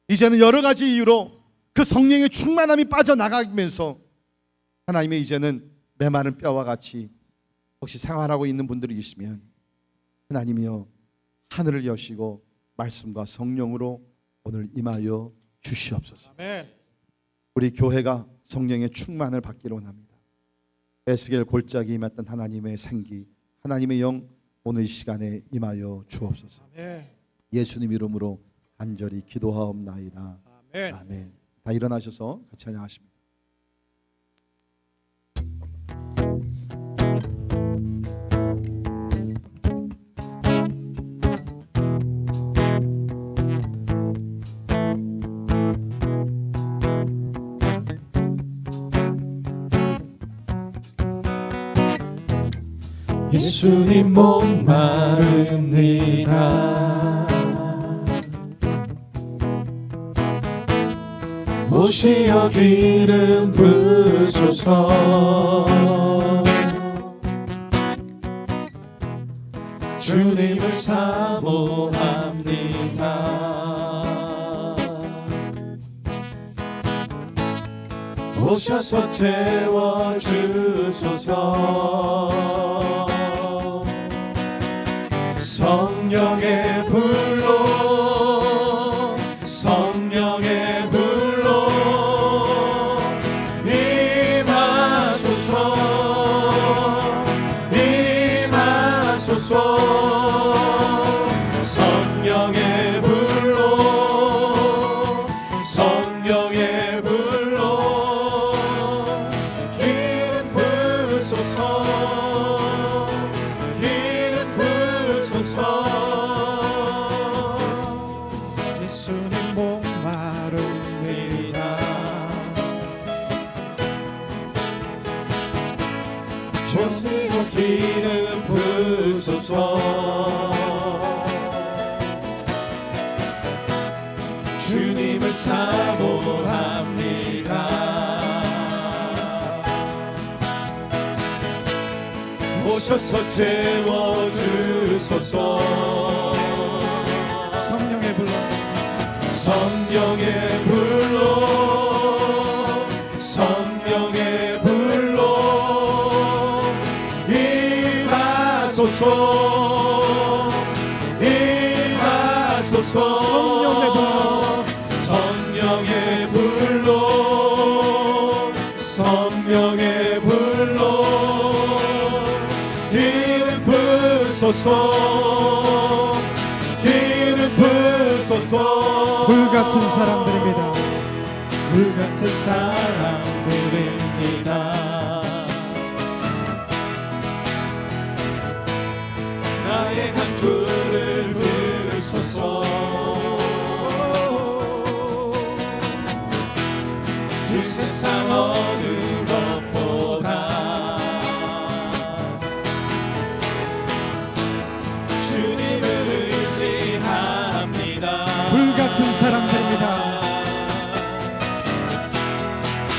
이제는 여러 가지 이유로 그 성령의 충만함이 빠져나가면서 하나님의 이제는 메마른 뼈와 같이 혹시 생활하고 있는 분들이 있으면 하나님이여 하늘을 여시고 말씀과 성령으로 오늘 임하여 주시옵소서. 아멘. 우리 교회가 성령의 충만을 받기를 원합니다. 에스겔 골짜기에 임했던 하나님의 생기, 하나님의 영 오늘 이 시간에 임하여 주옵소서. 아멘. 예수님 이름으로 간절히 기도하옵나이다. 아멘. 아멘. 다 일어나셔서 같이 찬양하십니다. 예수님 목마릅니다. 오시어 기름 부으소서. 주님을 사모합니다. 오셔서 채워주소서. 성령의 불로, 성령의 불로 임하소서, 임하소서. 성령의 불로, 성령의 불로 기름 부으소서, 기름 부으소서. 예수님 목마릅니다. 오시고 기름 부으소서. 주님을 사모합니다. 오셔서 채워주소서. 성령의 불로, 성령의 불로, 성령의 불로 임하소서, 임하소서. 성령의 불로, 성령의 불로, 성령의 불로 기름 부으소서, 기름 부으소서. 불같은 사람들입니다. 불같은 사람들입니다. 나의 간구를 들으소서. 이 세상 어느 것보다 주님을 의지합니다. 불같은 사람들입니다.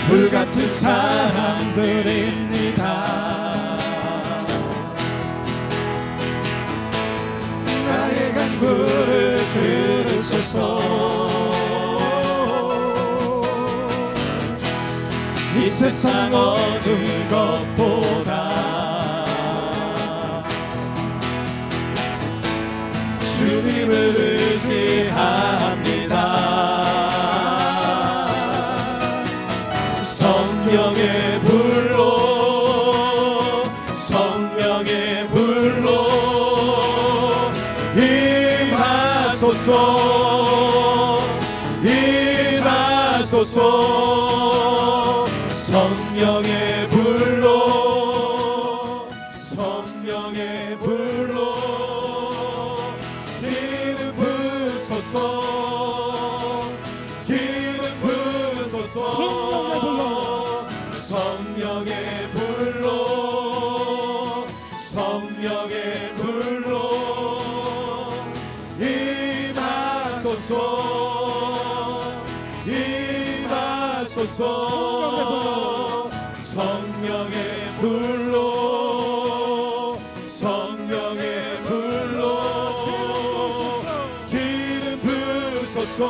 불같은 사람들입니다. 나의 간구를 들으소서. 이 세상 어느 것보다 주님을 의지합니다. 성령의 불로, 성령의 불로 임하소서, 임하소서. 성령의 불로, 성령의 불로 기름 부으소서, 기름 부으소서. 성령의 불로, 성령의 불로, 성령의 불로 임하소서. 성령의 불로 성령의 불로 기름 부으소서.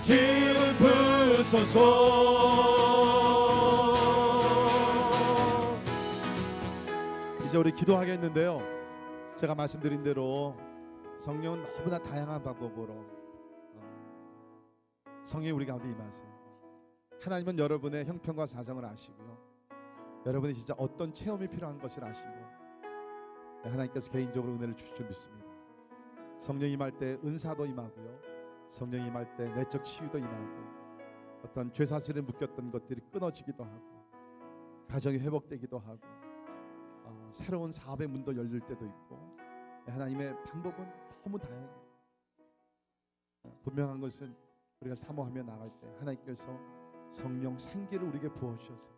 기름 부으소서. 이제 우리 기도하겠는데요. 제가 말씀드린 대로 성령은 너무나 다양한 방법으로 성령이 우리 가운데 임하세요. 하나님은 여러분의 형편과 사정을 아시고요. 여러분이 진짜 어떤 체험이 필요한 것을 아시고 하나님께서 개인적으로 은혜를 주실 줄 믿습니다. 성령이 임할 때 은사도 임하고요. 성령이 임할 때 내적 치유도 임하고 어떤 죄사슬에 묶였던 것들이 끊어지기도 하고 가정이 회복되기도 하고 새로운 사업의 문도 열릴 때도 있고 하나님의 방법은 너무 다양해요. 분명한 것은 우리가 사모하며 나갈 때 하나님께서 성령 생기를 우리에게 부어주셔서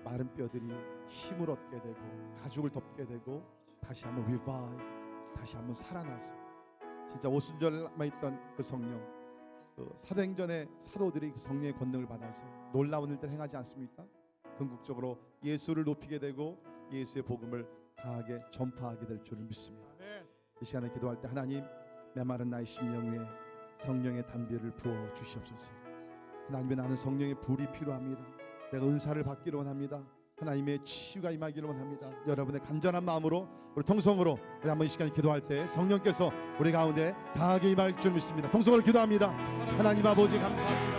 마른 뼈들이 힘을 얻게 되고 가죽을 덮게 되고 다시 한번 revive, 다시 한번 살아나서 진짜 오순절 남아있던 그 성령, 그 사도행전의 사도들이 그 성령의 권능을 받아서 놀라운 일들 행하지 않습니까? 궁극적으로 예수를 높이게 되고 예수의 복음을 강하게 전파하게 될 줄을 믿습니다. 이 시간에 기도할 때 하나님, 메마른 나의 심령 위에 성령의 담비를 부어 주시옵소서. 하나님의 나는 성령의 불이 필요합니다. 내가 은사를 받기를 원합니다. 하나님의 치유가 임하기를 원합니다. 여러분의 간절한 마음으로 우리 통성으로 우리 한번 이 시간에 기도할 때 성령께서 우리 가운데 강하게 임할 줄 믿습니다. 통성으로 기도합니다. 하나님 아버지 감사합니다.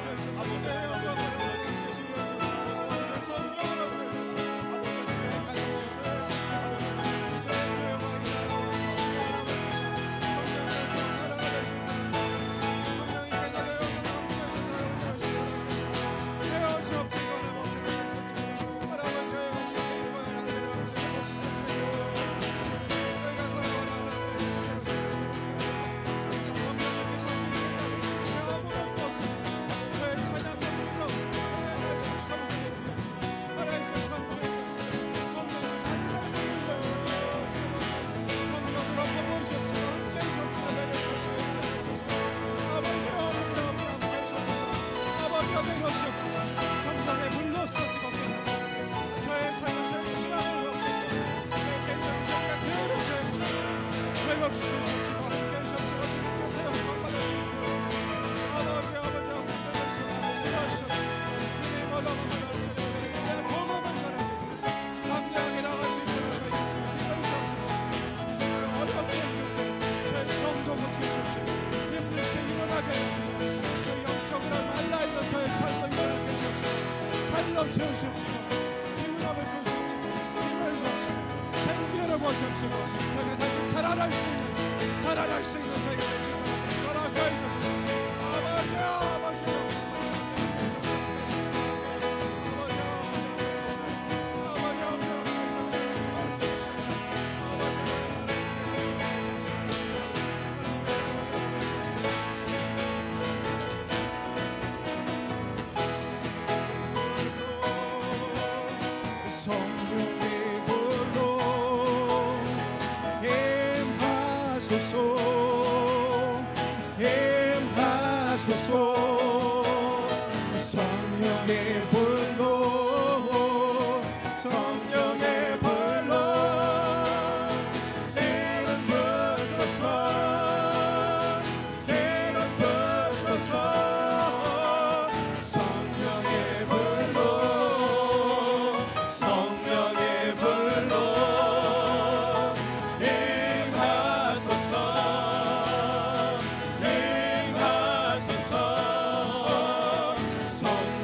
채우십시오. 기운함을 주십시오. 힘을 주십시오. 생기를 보십시오. 저희가 다시 살아날 수 있는 저희가 되시고 허락해 주십시오. 아버지 아버지 성령의 불로 임하소서. 임하소서. 성령의 불로 성령의 불로 기름 부으소서. 기름 부으소서. 성령의 불로 성령의 불로 임하소서. 임하소서. 성령의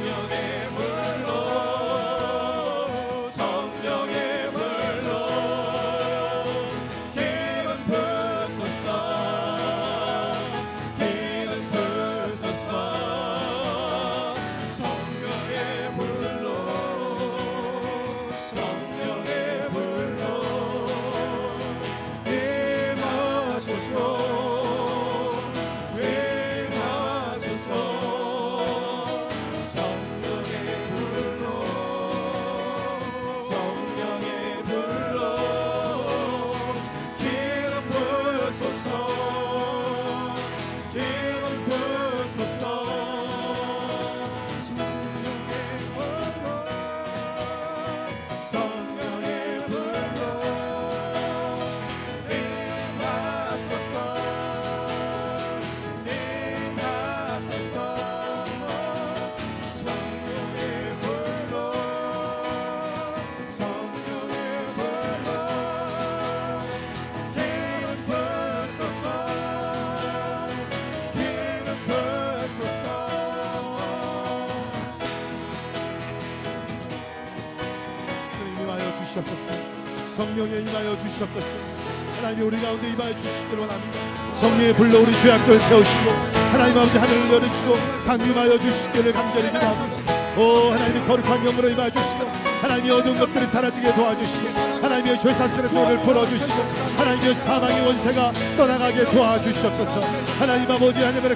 주시옵소서. 성령에 임하여 주시옵소서. 하나님 우리 가운데 임하여 주시기를 원합니다. 성령의 불로 우리 죄악들을 태우시고 하나님 아버지 하늘을 열으시고 강림하여 주시기를 간절히 기도합니다. 오 하나님 거룩한 영으로 임하여 주시고 하나님의 어두운 것들이 사라지게 도와주시고 하나님의 죄사스레 소를 풀어주시고 하나님의 사망의 원세가 떠나가게 도와주시옵소서. 하나님 아버지 하나님의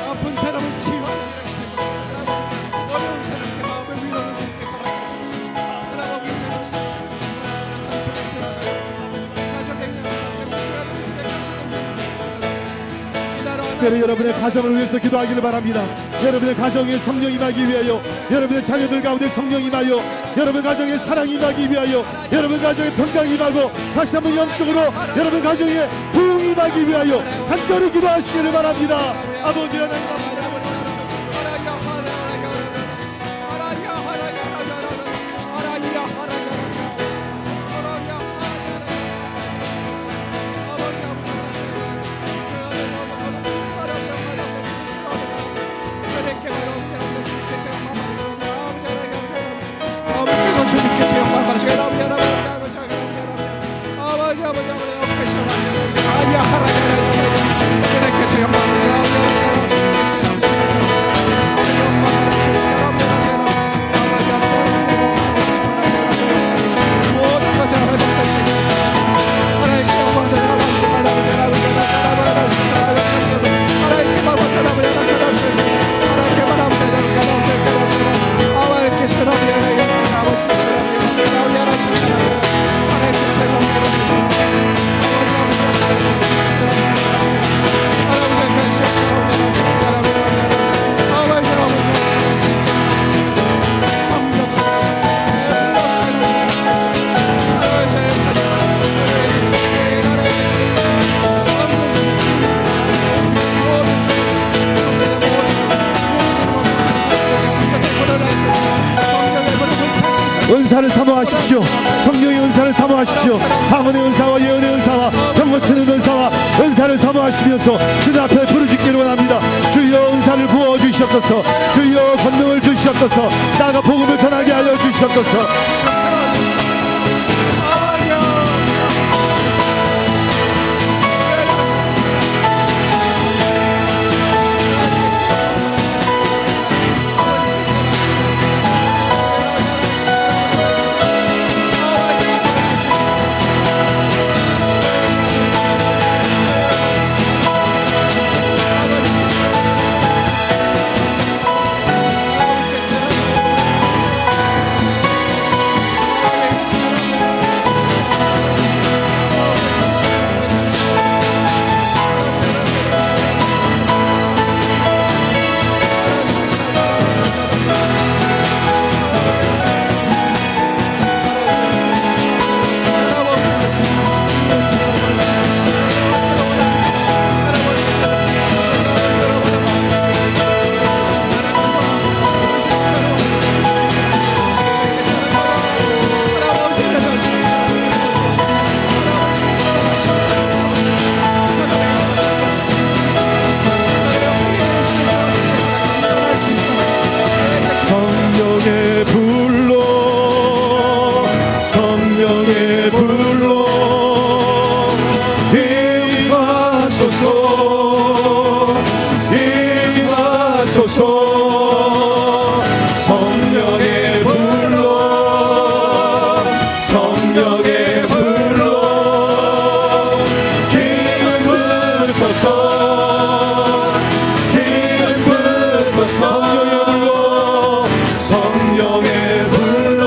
아픈 사람을 치유하시옵소서. 어려운 사람의 마음을 위로하시옵소서. 특별히 여러분의 가정을 위해서 기도하기를 바랍니다. 여러분의 가정에 성령 임하기 위하여, 여러분의 자녀들 가운데 성령 임하여, 여러분 가정에 사랑 임하기 위하여, 여러분 가정에 평강 임하고 다시 한번 영적으로 여러분 가정에 부흥 임하기 위하여 간절히 기도하시기를 바랍니다. 아버지 하나님 주님께서 영광 받으시기를 은사를 사모하십시오. 성령의 은사를 사모하십시오. 방언의 은사와 예언의 은사와 병고치는 은사와 은사를 사모하시면서 주님 앞에 부르짖기를 원합니다. 주여 은사를 부어 주시옵소서. 주여 권능을 주시옵소서. 나아가 복음을 전하게 하여 주시옵소서. 성령의 불로 성령의 불로 기름 부으소서 기름 부으소서 성령의 불로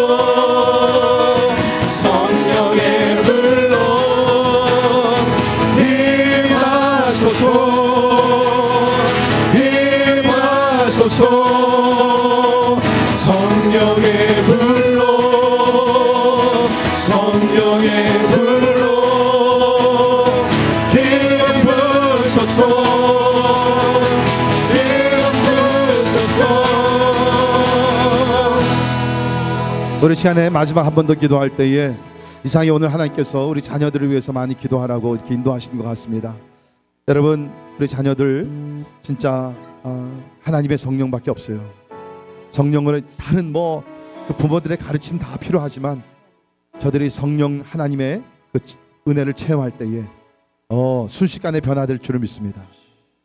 성령의 불로 임하소서 임하소서 성령의 불로 성령의 불로 기름 부으소서 기름 부으소서. 우리 시간에 마지막 한 번 더 기도할 때에 이상히 오늘 하나님께서 우리 자녀들을 위해서 많이 기도하라고 이렇게 인도하시는 것 같습니다. 여러분 우리 자녀들 진짜 하나님의 성령밖에 없어요. 성령을 다른 그 부모들의 가르침 다 필요하지만 저들이 성령 하나님의 그 은혜를 체험할 때에 순식간에 변화될 줄을 믿습니다.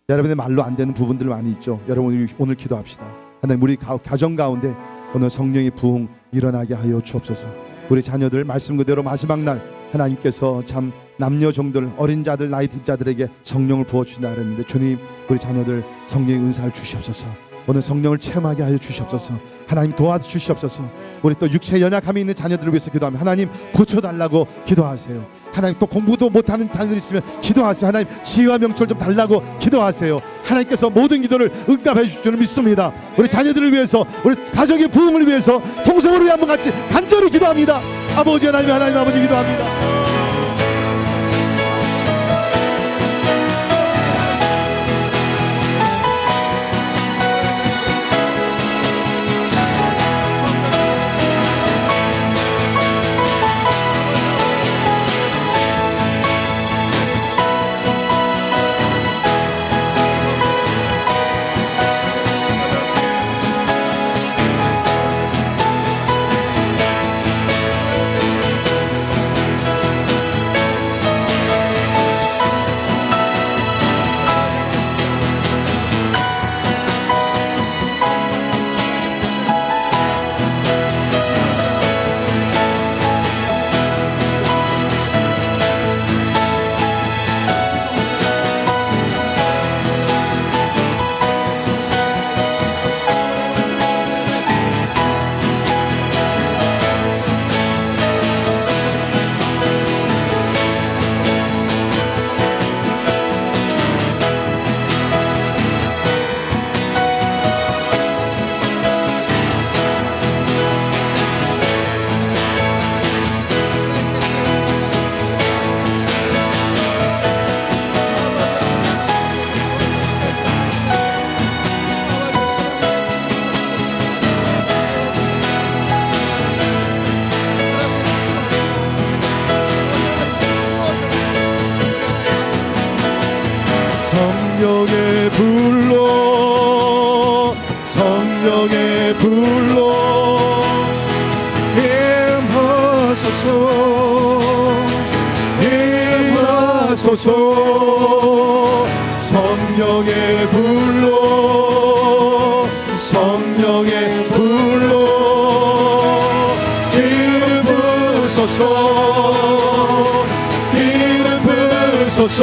여러분의 말로 안 되는 부분들 많이 있죠. 여러분 오늘 기도합시다. 하나님 우리 가정 가운데 오늘 성령의 부흥 일어나게 하여 주옵소서. 우리 자녀들 말씀 그대로 마지막 날 하나님께서 참 남녀 종들 어린 자들 나이 든 자들에게 성령을 부어주신다 그랬는데 주님 우리 자녀들 성령의 은사를 주시옵소서. 오늘 성령을 체험하게 하여 주시옵소서. 하나님 도와주시옵소서. 우리 또 육체 연약함이 있는 자녀들을 위해서 기도하면 하나님 고쳐달라고 기도하세요. 하나님 또 공부도 못하는 자녀들 있으면 기도하세요. 하나님 지혜와 명철 좀 달라고 기도하세요. 하나님께서 모든 기도를 응답해 주실 줄 믿습니다. 우리 자녀들을 위해서 우리 가정의 부흥을 위해서 통성을 위해 한번 같이 간절히 기도합니다. 아버지 하나님 하나님 아버지 기도합니다. 성령의 불로 성령의 불로 임하소서 임하소서 성령의 불로 성령의 불로 기름 부으소서 기름 부으소서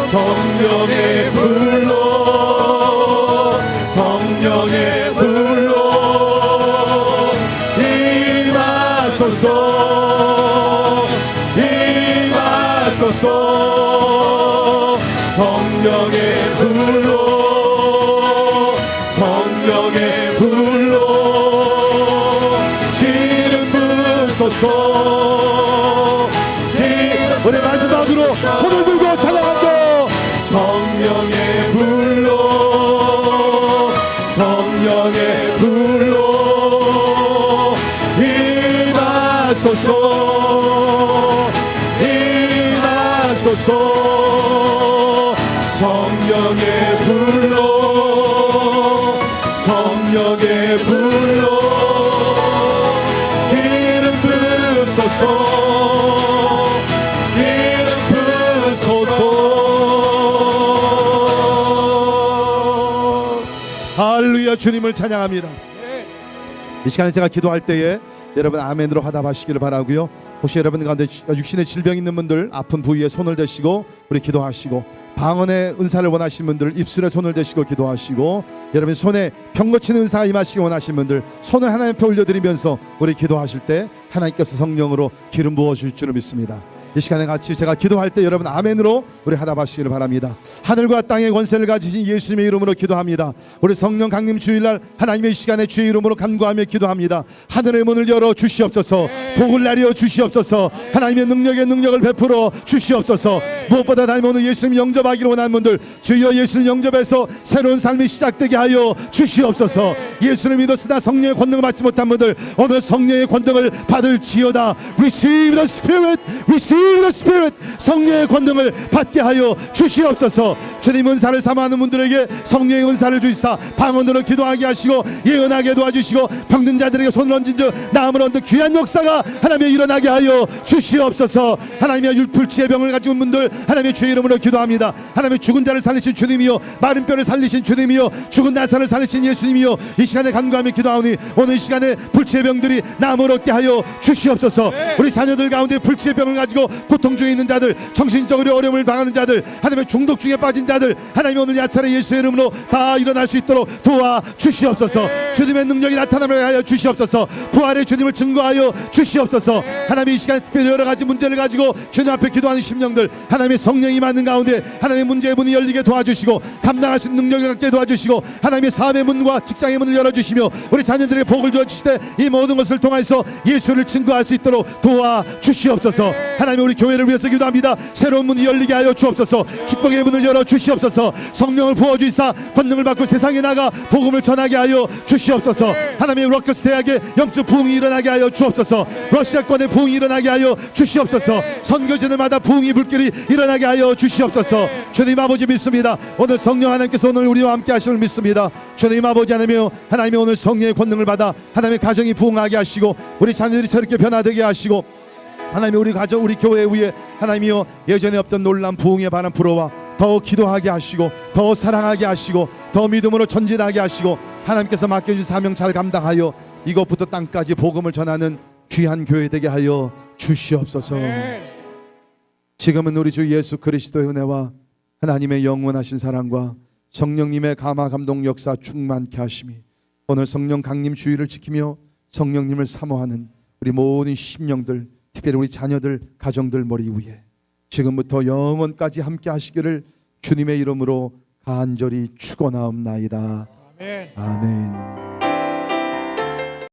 성령의 불로 성령의 불로 임하소서 임하소서 성령의 불로 성령의 불로 기름 부으소서 우리 마지막으로 손을 들고 찬양합니다. 성령의 불로 성령의 불로 임하소서 임하소서 성령의 불로 성령의 불로 기름 부으소서 기름 부으소서 할렐루야. 주님을 찬양합니다. 이 시간에 제가 기도할 때에 여러분 아멘으로 화답하시기를 바라고요. 혹시 여러분 가운데 육신의 질병 있는 분들 아픈 부위에 손을 대시고 우리 기도하시고 방언의 은사를 원하시는 분들 입술에 손을 대시고 기도하시고 여러분 손에 병 고치는 은사가 임하시기 원하시는 분들 손을 하나님 앞에 올려드리면서 우리 기도하실 때 하나님께서 성령으로 기름 부어주실 줄을 믿습니다. 이 시간에 같이 제가 기도할 때 여러분 아멘으로 우리 하답하시기를 바랍니다. 하늘과 땅의 권세를 가지신 예수님의 이름으로 기도합니다. 우리 성령 강림 주일날 하나님의 시간에 주의 이름으로 간구하며 기도합니다. 하늘의 문을 열어 주시옵소서. 복을 내려 주시옵소서. 하나님의 능력을 베풀어 주시옵소서. 무엇보다 하나님 오늘 예수님 영접하기를 원하는 분들 주여 예수님 영접해서 새로운 삶이 시작되게 하여 주시옵소서. 예수를 믿었으나 성령의 권능을 받지 못한 분들 오늘 성령의 권능을 받을지어다. Receive the Spirit, receive Feel the Spirit. 성령의 권능을 받게 하여 주시옵소서. 주님 은사를 사모하는 분들에게 성령의 은사를 주시사 방언으로 기도하게 하시고 예언하게 도와주시고 병든 자들에게 손을 얹은 즉 나음을 얻는 귀한 역사가 하나님의 일어나게 하여 주시옵소서. 하나님의 율풀치의 병을 가지고 있는 분들 하나님의 주의 이름으로 기도합니다. 하나님의 죽은 자를 살리신 주님이요 마른 뼈를 살리신 주님이요 죽은 나사를 살리신 예수님이요 이 시간에 간구하며 기도하오니 오늘 이 시간에 불치의 병들이 나음을 얻게 하여 주시옵소서. 우리 자녀들 가운데 불치의 병을 가지고 고통 중에 있는 자들, 정신적으로 어려움을 당하는 자들, 하나님의 중독 중에 빠진 자들 하나님 오늘 야사의 예수의 이름으로 다 일어날 수 있도록 도와 주시옵소서. 주님의 능력이 나타나게 하여 주시옵소서. 부활의 주님을 증거하여 주시옵소서. 하나님 이 시간에 특별히 여러 가지 문제를 가지고 주님 앞에 기도하는 심령들 하나님의 성령이 임하는 가운데 하나님의 문제의 문이 열리게 도와주시고 감당할 수 있는 능력을 갖게 도와주시고 하나님의 사업의 문과 직장의 문을 열어주시며 우리 자녀들에게 복을 주어주시되 이 모든 것을 통해서 예수를 증거할 수 있도록 도와 주시옵소서. 하나님 우리 교회를 위해서 기도합니다. 새로운 문이 열리게 하여 주옵소서. 축복의 문을 열어 주시옵소서. 성령을 부어주시사 권능을 받고 세상에 나가 복음을 전하게 하여 주시옵소서. 하나님의 러커스 대학에 영적 부흥이 일어나게 하여 주옵소서. 러시아권의 부흥이 일어나게 하여 주시옵소서. 선교지들마다 부흥이 불길이 일어나게 하여 주시옵소서. 주님 아버지 믿습니다. 오늘 성령 하나님께서 오늘 우리와 함께 하심을 믿습니다. 주님 아버지 하나님이 오늘 성령의 권능을 받아 하나님의 가정이 부흥하게 하시고 우리 자녀들이 새롭게 변화되게 하시고 하나님 우리 가정 우리 교회 위에 하나님이여 예전에 없던 놀라운 부흥의 바람 불어와 더 기도하게 하시고 더 사랑하게 하시고 더 믿음으로 전진하게 하시고 하나님께서 맡겨준 사명 잘 감당하여 이것부터 땅까지 복음을 전하는 귀한 교회 되게 하여 주시옵소서. 지금은 우리 주 예수 그리스도의 은혜와 하나님의 영원하신 사랑과 성령님의 감화 감동 역사 충만케 하심이 오늘 성령 강림 주의를 지키며 성령님을 사모하는 우리 모든 심령들 특별히 우리 자녀들 가정들 머리 위에 지금부터 영원까지 함께 하시기를 주님의 이름으로 간절히 축원하옵나이다. 아멘. 아멘.